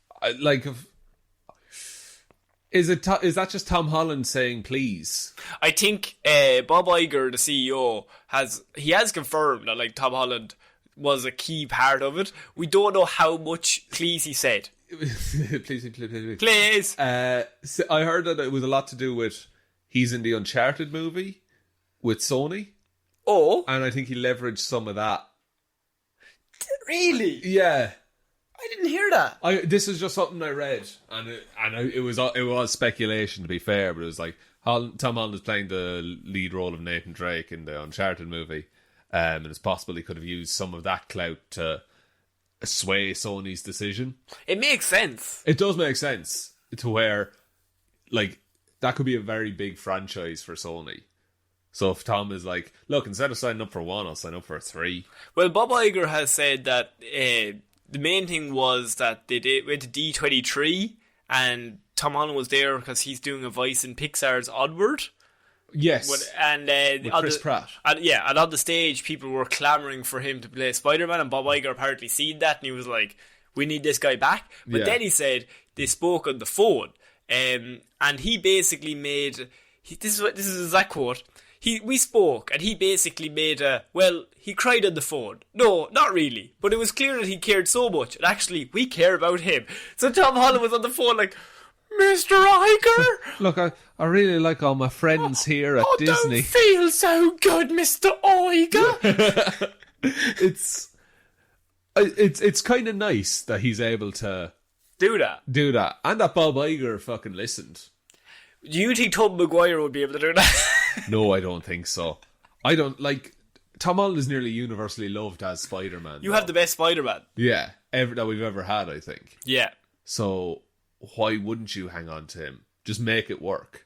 Is that just Tom Holland saying please? I think Bob Iger, the CEO, has confirmed that like Tom Holland was a key part of it. We don't know how much please he said. Please. Please. So I heard that it was a lot to do with he's in the Uncharted movie with Sony. Oh, And I think he leveraged some of that. really? Yeah. I didn't hear that. This is just something I read, and it was speculation, to be fair, but it was like Tom Holland is playing the lead role of Nathan Drake in the Uncharted movie, and it's possible he could have used some of that clout to sway Sony's decision. It makes sense. It does make sense to where, like, that could be a very big franchise for Sony. So if Tom is like, look, instead of signing up for 1, I'll sign up for 3. Well, Bob Iger has said that the main thing was that they went to D23 and Tom Holland was there because he's doing a voice in Pixar's Onward. Yes. With Chris Pratt. And on the stage, people were clamouring for him to play Spider-Man, and Bob Iger apparently seen that, and he was like, we need this guy back. But then he said they spoke on the phone, and he basically made... This is his exact quote. We spoke, and he basically made he cried on the phone. No, not really. But it was clear that he cared so much, and actually, we care about him. So Tom Holland was on the phone like, Mr. Iger? Look, I really like all my friends here at Disney. Don't feel so good, Mr. Iger. It's kind of nice that he's able to do that. And that Bob Iger fucking listened. Do you think Tom Maguire would be able to do that? No, I don't think so. I don't like... Tom Holland is nearly universally loved as Spider-Man. You have the best Spider-Man. Yeah, that we've ever had, I think. Yeah. So why wouldn't you hang on to him? Just make it work.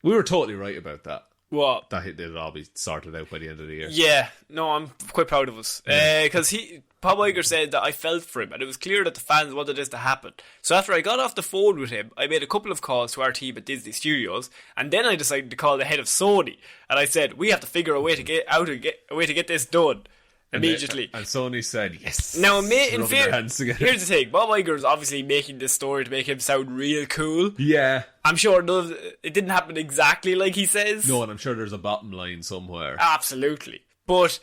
We were totally right about that. What? That it'd all be sorted out by the end of the year. Yeah, no, I'm quite proud of us. Because Bob Iger said that I felt for him, and it was clear that the fans wanted this to happen. So after I got off the phone with him, I made a couple of calls to our team at Disney Studios, and then I decided to call the head of Sony, and I said, we have to figure a way to get this done. Immediately. And Sony said, yes. Now, in fairness, here's the thing. Bob Iger is obviously making this story to make him sound real cool. Yeah. I'm sure it didn't happen exactly like he says. No, and I'm sure there's a bottom line somewhere. Absolutely. But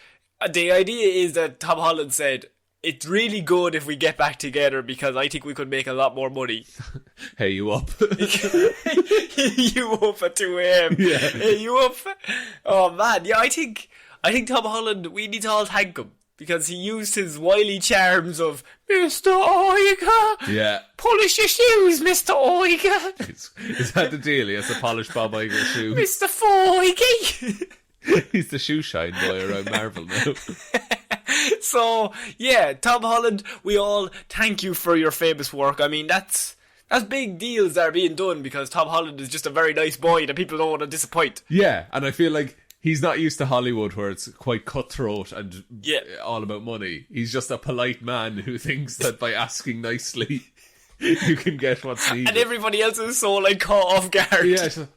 the idea is that Tom Holland said, it's really good if we get back together because I think we could make a lot more money. Hey, you up? You up at 2 a.m. Yeah. Hey, you up? Oh, man. Yeah, I think Tom Holland, we need to all thank him because he used his wily charms of Mr. Iger. Yeah. Polish your shoes, Mr. Iger. Is that the deal? He has to polish Bob Iger's shoes. Mr. Foigy. He's the shoe shine boy around Marvel now. So, yeah, Tom Holland, we all thank you for your famous work. I mean, that's big deals that are being done because Tom Holland is just a very nice boy that people don't want to disappoint. Yeah, and I feel like he's not used to Hollywood where it's quite cutthroat and all about money. He's just a polite man who thinks that by asking nicely, you can get what's needed. And everybody else is so like caught off guard. Yeah, so,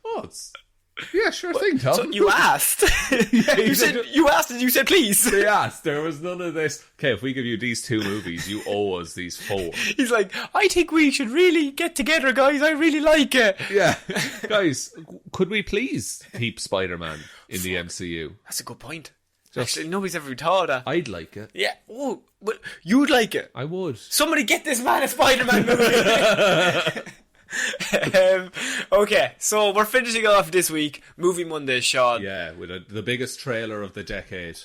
yeah, sure thing, Tom. So you asked. You asked and you said please. They asked. There was none of this. Okay, if we give you these 2 movies, you owe us these 4. He's like, I think we should really get together, guys. I really like it. Yeah. Guys, could we please keep Spider-Man in the MCU? That's a good point. Actually, nobody's ever thought of that. I'd like it. Yeah. Oh, but you'd like it. I would. Somebody get this man a Spider-Man movie. Okay, so we're finishing off this week, Movie Monday, Shaun. Yeah, with the biggest trailer of the decade.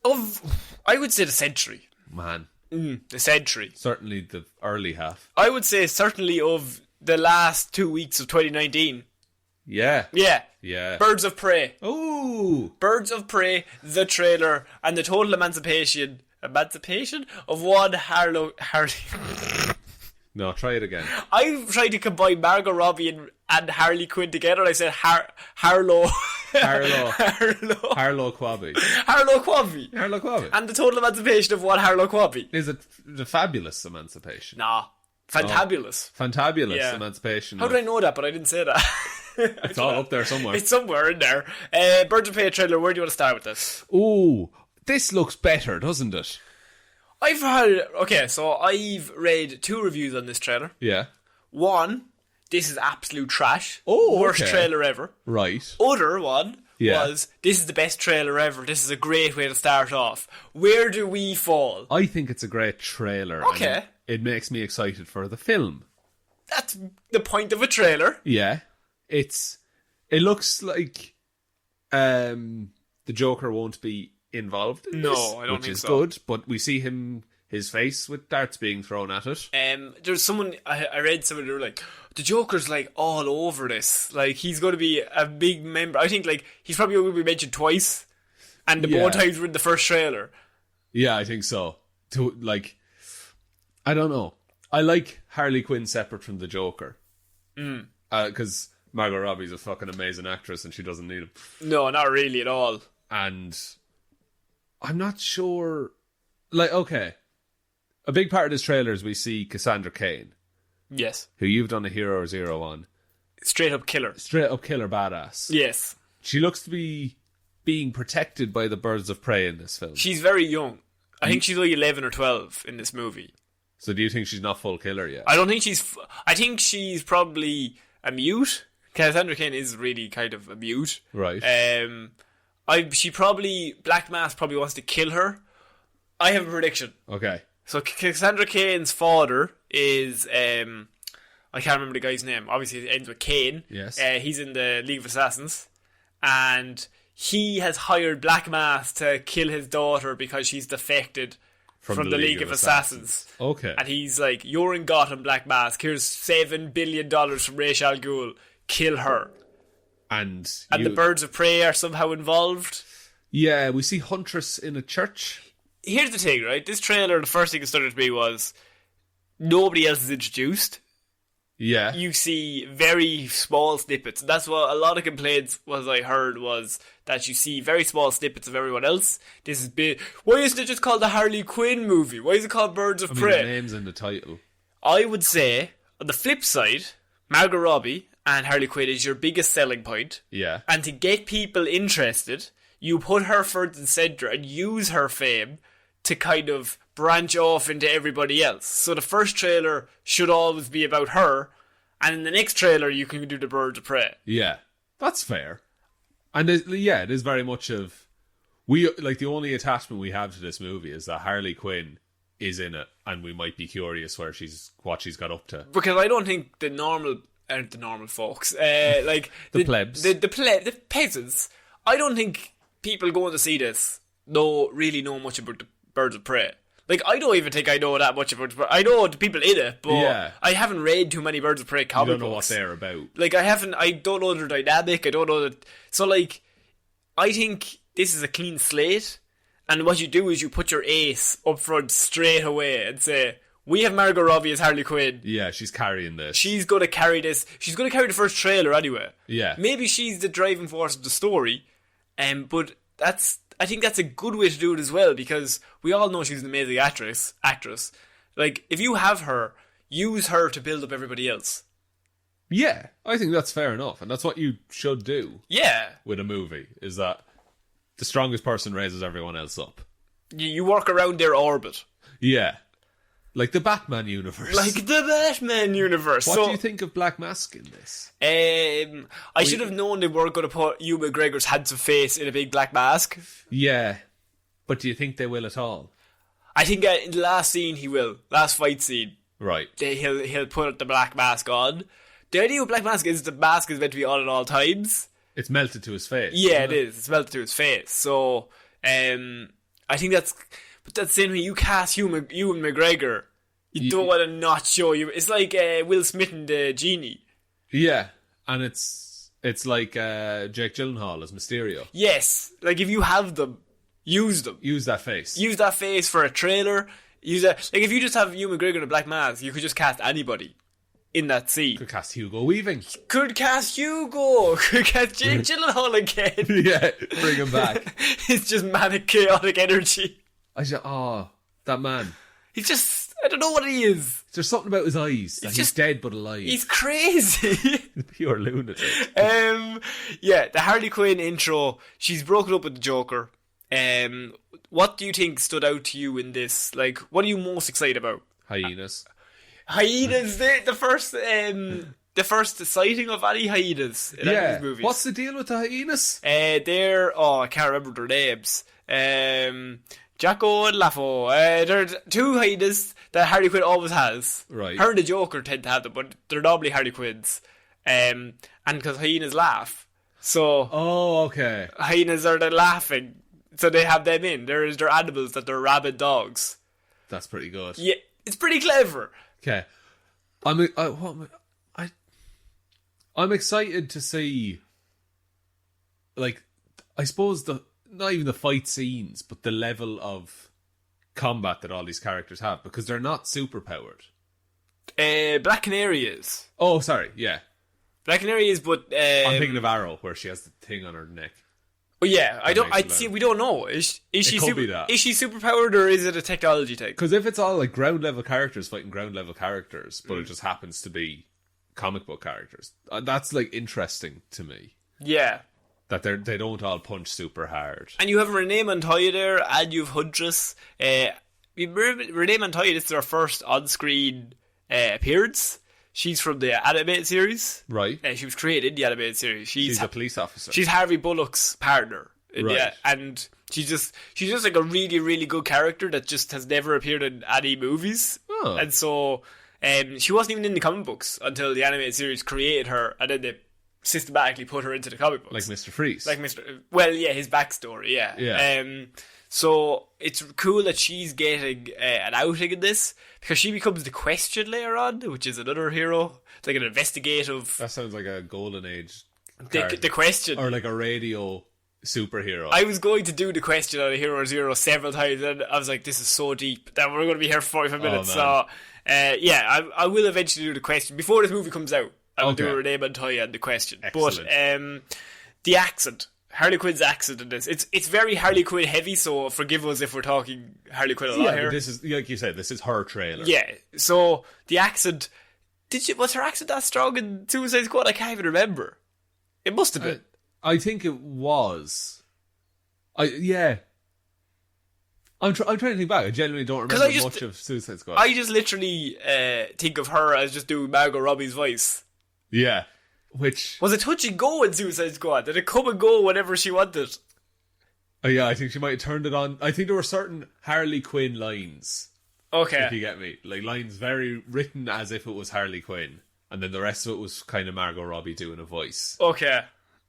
I would say the century. Man. The century. Certainly the early half. I would say certainly of the last 2 weeks of 2019. Yeah. Yeah. Birds of Prey. Ooh. Birds of Prey, the trailer, and the total emancipation of one Harley. No, try it again. I tried to combine Margot Robbie and Harley Quinn together, and I said Harlow Quabi. Harlow Quabi. Harlow Quabi. And the total emancipation of one Harlow Quabi. Is it the fabulous emancipation? Nah. Fantabulous. Fantabulous emancipation. How did I know that, but I didn't say that? It's all up there somewhere. It's somewhere in there. Birds of Prey trailer, where do you want to start with this? Ooh, this looks better, doesn't it? I've read 2 reviews on this trailer. Yeah. One, this is absolute trash. Oh, worst trailer ever. Right. Other one was, this is the best trailer ever. This is a great way to start off. Where do we fall? I think it's a great trailer. Okay. It makes me excited for the film. That's the point of a trailer. Yeah. It looks like the Joker won't be involved in this, I don't think so. Which is good, but we see his face with darts being thrown at it. There's someone, I read someone, they were like, the Joker's like all over this. Like, he's going to be a big member. I think like he's probably going to be mentioned twice, and both times were in the first trailer. Yeah, I think so. I don't know. I like Harley Quinn separate from the Joker. Because Margot Robbie's a fucking amazing actress and she doesn't need him. No, not really at all. And I'm not sure. Like, okay. A big part of this trailer is we see Cassandra Cain. Yes. Who you've done a Hero Zero on. Straight up killer. Straight up killer badass. Yes. She looks to be being protected by the birds of prey in this film. She's very young. I think she's like 11 or 12 in this movie. So do you think she's not full killer yet? I don't think she's... I think she's probably a mute. Cassandra Cain is really kind of a mute. Right. She probably... Black Mask probably wants to kill her. I have a prediction. Okay. So Cassandra Cain's father is... I can't remember the guy's name. Obviously, it ends with Cain. Yes. He's in the League of Assassins. And he has hired Black Mask to kill his daughter because she's defected from the League of Assassins. Okay. And he's like, you're in Gotham, Black Mask. Here's $7 billion from Ra's al Ghul. Kill her. And the Birds of Prey are somehow involved. Yeah, we see Huntress in a church. Here's the thing, right? This trailer, the first thing it started to be was nobody else is introduced. Yeah. You see very small snippets. That's what a lot of complaints I heard was that you see very small snippets of everyone else. This is big. Why isn't it just called the Harley Quinn movie? Why is it called Birds of Prey? The name's in the title. I would say, on the flip side, Margot Robbie and Harley Quinn is your biggest selling point. Yeah. And to get people interested, you put her front and centre and use her fame to kind of branch off into everybody else. So the first trailer should always be about her, and in the next trailer you can do the Birds of Prey. Yeah, that's fair. And it is very much of... the only attachment we have to this movie is that Harley Quinn is in it, and we might be curious what she's got up to. Because I don't think the normal folks, the plebs, the peasants, I don't think people going to see this really know much about the Birds of Prey. Like, I don't even think I know that much about it. I know the people in it, but I haven't read too many Birds of Prey comic books. You don't know what they're about. Like, I don't know their dynamic, I don't know that. So, like, I think this is a clean slate, and what you do is you put your ace up front straight away and say, we have Margot Robbie as Harley Quinn. Yeah, she's carrying this. She's going to carry this. She's going to carry the first trailer anyway. Yeah. Maybe she's the driving force of the story, but I think that's a good way to do it as well, because we all know she's an amazing actress. Like, if you have her, use her to build up everybody else. Yeah, I think that's fair enough, and that's what you should do. Yeah. With a movie, is that the strongest person raises everyone else up. You work around their orbit. Yeah. Like the Batman universe. What do you think of Black Mask in this? I should have known they weren't going to put Ewan McGregor's handsome face in a big black mask. Yeah. But do you think they will at all? I think in the last scene he will. Last fight scene. Right. He'll put the black mask on. The idea of black mask is the mask is meant to be on at all times. It's melted to his face. Yeah, it is. It's melted to his face. So, I think that's... But that's the same way you cast Ewan McGregor. You don't want to not show you. It's like Will Smith and the Genie. Yeah, and it's like Jake Gyllenhaal as Mysterio. Yes, like if you have them, use them. Use that face. Use that face for a trailer. Use that. Like if you just have Ewan McGregor in a black mask, you could just cast anybody in that scene. Could cast Hugo Weaving. Could cast Hugo. Could cast Jake Gyllenhaal again. Yeah, bring him back. It's just manic, chaotic energy. That man. He's just, I don't know what he is. There's something about his eyes. He's dead but alive. He's crazy. Pure lunatic. Yeah, the Harley Quinn intro, she's broken up with the Joker. What do you think stood out to you in this? Like, what are you most excited about? Hyenas. Hyenas, the first sighting of any hyenas in any of these movies. What's the deal with the hyenas? I can't remember their names. Jacko and Laffo. There are two hyenas that Harley Quinn always has. Right. Her and the Joker tend to have them, but they're normally Harley Quinns. And because hyenas laugh. So. Oh, okay. Hyenas are the laughing. So they have them in. They're animals that they're rabid dogs. That's pretty good. Yeah, it's pretty clever. Okay. I'm excited to see, like, I suppose not even the fight scenes, but the level of combat that all these characters have, because they're not super powered. Black Canary is. Oh, sorry, yeah. Black Canary is, but I'm thinking of Arrow, where she has the thing on her neck. Oh yeah, we don't know. Is she super powered, or is it a technology thing? Because if it's all like ground level characters fighting ground level characters, but it just happens to be comic book characters, that's like interesting to me. Yeah. That they don't all punch super hard. And you have Renee Montoya there, and you have Huntress. Renee Montoya, this is her first on-screen appearance. She's from the animated series. Right. She was created in the animated series. She's a police officer. She's Harvey Bullock's partner. Right. And she's just like a really, really good character that just has never appeared in any movies. Oh. And so she wasn't even in the comic books until the animated series created her, and then they systematically put her into the comic books. Like Mr. Freeze. Well, yeah, his backstory, yeah. Yeah. So it's cool that she's getting an outing in this, because she becomes the Question later on, which is another hero. It's like an investigative... That sounds like a golden age the Question. Or like a radio superhero. I was going to do the Question on a Hero Zero several times, and I was like, this is so deep that we're going to be here for 45 minutes. So, I will eventually do the Question. Before this movie comes out, I will do Renee Montoya and the Question. Excellent. But the accent, Harley Quinn's accent in this, it's very Harley Quinn heavy, so forgive us if we're talking Harley Quinn a lot here. This is, like you said, this is her trailer. Yeah, so the accent, was her accent that strong in Suicide Squad? I can't even remember. It must have been. I think it was. I'm trying to think back. I genuinely don't remember much of Suicide Squad. I just literally think of her as just doing Margot Robbie's voice. Yeah. Which... Was it touch and go in Suicide Squad? Did it come and go whenever she wanted? Oh yeah, I think she might have turned it on. I think there were certain Harley Quinn lines. Okay. If you get me. Like lines very written as if it was Harley Quinn. And then the rest of it was kind of Margot Robbie doing a voice. Okay.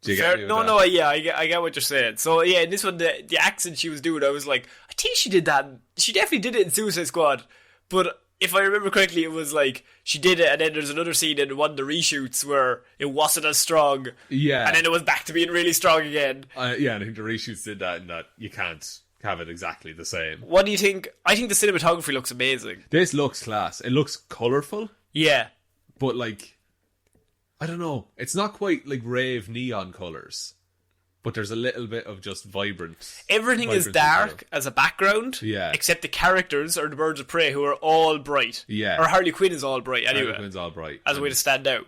Do you get me with that? No, yeah, I get what you're saying. So yeah, in this one, the accent she was doing, I was like, I think she did that. She definitely did it in Suicide Squad. But if I remember correctly, it was like, she did it, and then there's another scene in one of the reshoots where it wasn't as strong. Yeah. And then it was back to being really strong again. Yeah, and I think the reshoots did that, and that you can't have it exactly the same. What do you think? I think the cinematography looks amazing. This looks class. It looks colourful. Yeah. But like, I don't know. It's not quite like rave neon colours. But there's a little bit of just vibrant. Everything is dark as a background. Yeah. Except the characters are the birds of prey, who are all bright. Yeah. Or Harley Quinn is all bright anyway. Harley Quinn's all bright. As a way to stand out.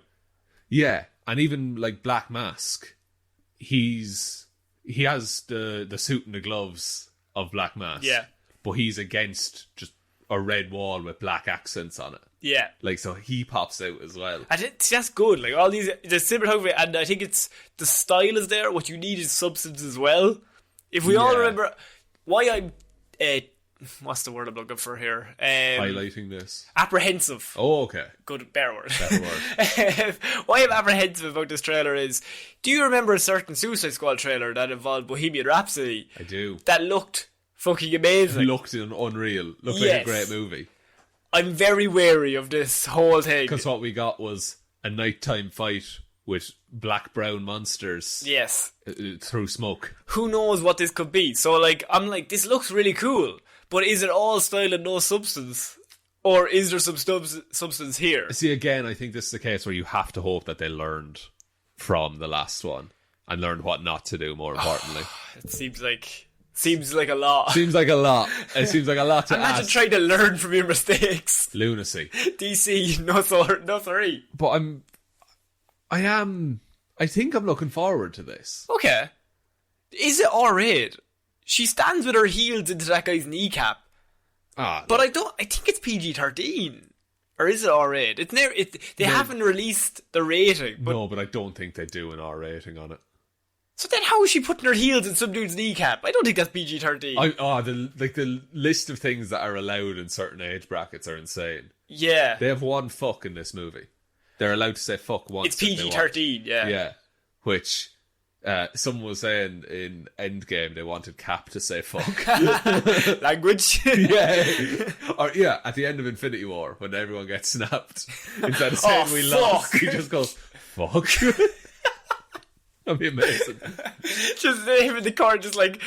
Yeah. And even like Black Mask, he has the suit and the gloves of Black Mask. Yeah. But he's against just a red wall with black accents on it. Yeah. Like, so he pops out as well. And that's good. Like, all these, the cinematography, and I think it's, the style is there, what you need is substance as well. If we all remember why I'm, what's the word I'm looking for here? Highlighting this. Apprehensive. Oh, okay. Good, better word. Better word. Why I'm apprehensive about this trailer is, do you remember a certain Suicide Squad trailer that involved Bohemian Rhapsody? I do. That looked fucking amazing. Looked unreal. Looked like a great movie. I'm very wary of this whole thing. Because what we got was a nighttime fight with black-brown monsters. Yes. Through smoke. Who knows what this could be? So, like, I'm like, this looks really cool. But is it all style and no substance? Or is there some substance here? See, again, I think this is the case where you have to hope that they learned from the last one. And learned what not to do, more importantly. It seems like a lot. Seems like a lot. It seems like a lot to Imagine ask. trying to learn from your mistakes. Lunacy. DC, no sorry. But I think I'm looking forward to this. Okay. Is it R-rated? She stands with her heels into that guy's kneecap. But I think it's PG-13. Or is it R-rated? They haven't released the rating. No, but I don't think they do an R rating on it. So then how is she putting her heels in some dude's kneecap? I don't think that's PG-13. The list of things that are allowed in certain age brackets are insane. Yeah. They have one fuck in this movie. They're allowed to say fuck once. It's PG-13, yeah. Yeah. Which someone was saying in Endgame they wanted Cap to say fuck. Language. Yeah. Or at the end of Infinity War when everyone gets snapped, instead of saying we lost, he just goes fuck. That'd be amazing. Just him in the car, just like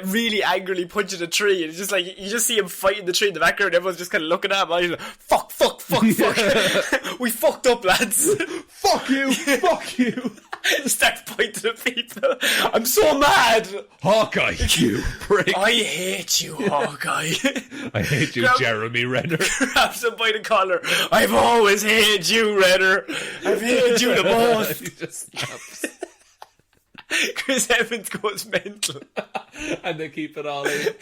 really angrily punching a tree, and it's just like you just see him fighting the tree in the background. Everyone's just kind of looking at him. And he's like, fuck. We fucked up, lads. Fuck you. Fuck you. Start pointing at people. I'm so mad. Hawkeye, you prick. I hate you, Hawkeye. I hate you, Jeremy Renner. Grabs him by the collar. I've always hated you, Renner. I've hated you the most. He just snaps. Chris Evans goes mental. And they keep it all in.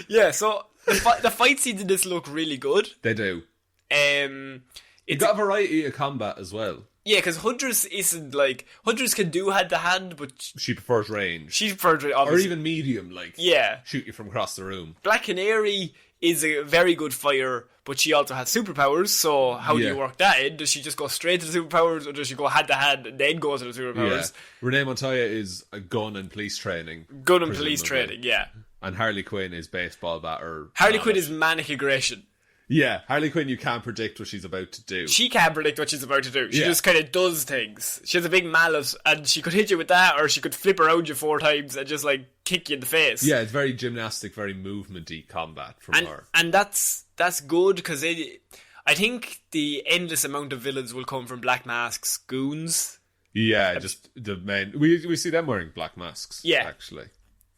Yeah, so the fight scenes in this look really good. They do. It's got a variety of combat as well. Yeah, because Huntress isn't like... Huntress can do hand-to-hand, but... She prefers range. She prefers range, obviously. Or even medium, like... Yeah. Shoot you from across the room. Black Canary is a very good fighter, but she also has superpowers, so how do you work that in? Does she just go straight to the superpowers, or does she go hand-to-hand and then go to the superpowers? Yeah. Renee Montoya is a gun and police training. Gun and police training, yeah. And Harley Quinn is baseball batter. Harley Quinn is manic aggression. Yeah, Harley Quinn, you can't predict what she's about to do. She can't predict what she's about to do. She just kind of does things. She has a big mallet, and she could hit you with that, or she could flip around you 4 times and just, like, kick you in the face. Yeah, it's very gymnastic, very movement-y combat from her. And that's good, because I think the endless amount of villains will come from Black Mask's goons. Yeah, just the men. We see them wearing black masks, actually.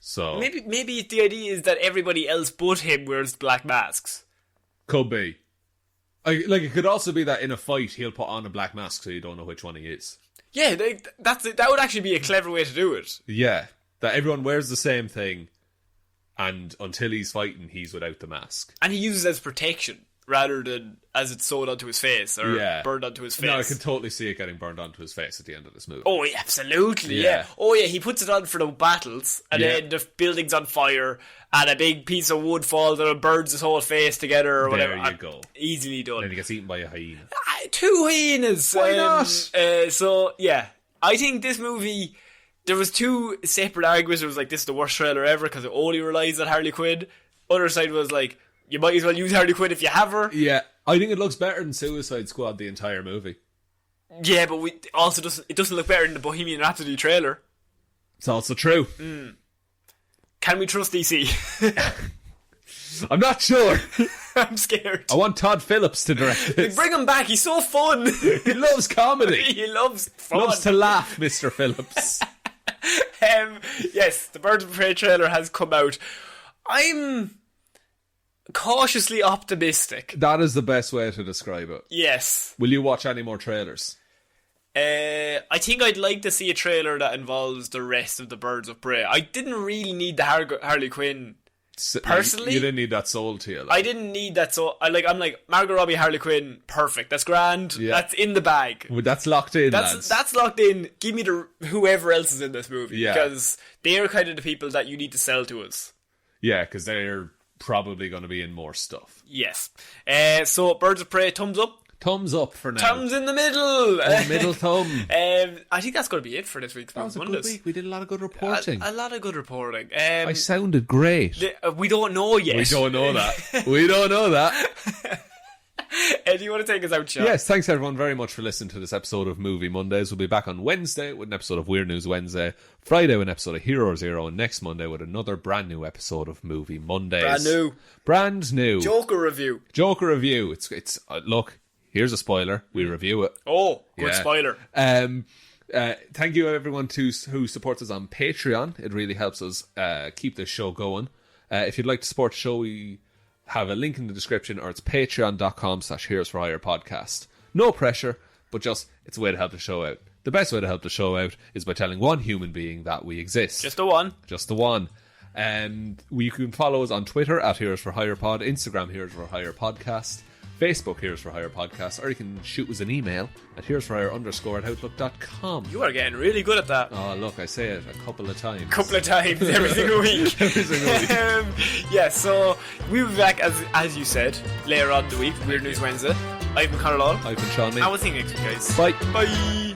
So Maybe the idea is that everybody else but him wears black masks. Could be. Like, it could also be that in a fight he'll put on a black mask so you don't know which one he is. Yeah, that would actually be a clever way to do it. Yeah, that everyone wears the same thing, and until he's fighting, he's without the mask. And he uses it as protection, rather than as it's sewed onto his face, or burned onto his face. No, I can totally see it getting burned onto his face at the end of this movie. Oh, yeah, absolutely, yeah. Oh, yeah, he puts it on for the battles, and then the building's on fire, and a big piece of wood falls and it burns his whole face together, or whatever. There you go. Easily done. And then he gets eaten by a hyena. 2 hyenas! Why not? So, yeah. I think this movie... There was 2 separate arguments. It was like, this is the worst trailer ever, because it only relies on Harley Quinn. Other side was like, you might as well use Harley Quinn if you have her. Yeah. I think it looks better than Suicide Squad, the entire movie. Yeah, but it doesn't look better than the Bohemian Rhapsody trailer. It's also true. Can we trust DC? I'm not sure. I'm scared. I want Todd Phillips to direct this. Bring him back, he's so fun. He loves comedy. He loves fun. Loves to laugh, Mr. Phillips. Yes, the Birds of Prey trailer has come out. I'm cautiously optimistic. That is the best way to describe it. Yes. Will you watch any more trailers? I think I'd like to see a trailer that involves the rest of the Birds of Prey. I didn't really need the Harley Quinn. Personally, you didn't need that soul to you. I didn't need that soul. I'm like Margot Robbie, Harley Quinn, perfect. That's grand. Yeah. That's in the bag. Well, that's locked in. That's locked in. Give me whoever else is in this movie, because they're kind of the people that you need to sell to us. Yeah, because they're probably going to be in more stuff. Yes. So Birds of Prey, thumbs up. Thumbs up for now. Thumbs in the middle. Middle thumb. I think that's going to be it for this week's Movie Mondays. Good week. We did a lot of good reporting. A lot of good reporting. I sounded great. We don't know yet. We don't know that. We don't know that. Do you want to take us out, Shaun? Yes, thanks everyone very much for listening to this episode of Movie Mondays. We'll be back on Wednesday with an episode of Weird News Wednesday, Friday with an episode of Hero Zero, and next Monday with another brand new episode of Movie Mondays. Brand new. Joker review. It's look, here's a spoiler. We review it. Oh, good spoiler. Thank you everyone who supports us on Patreon. It really helps us keep this show going. If you'd like to support the show, we have a link in the description, or it's patreon.com/Heroes for Hire podcast. No pressure, but just it's a way to help the show out. The best way to help the show out is by telling one human being that we exist. Just the one. You can follow us on Twitter at Heroes for Hire Pod, Instagram Heroes for Hire Podcast, Facebook Heroes for Hire Podcast, or you can shoot us an email at heroesforhire_@outlook.com. You are getting really good at that. Oh, look, I say it a couple of times. Every single week. So we'll be back, as you said, later on in the week, Weird News Wednesday. I've been Conor Lawler. I've been Shaun. I will see you next week, guys. Bye. Bye.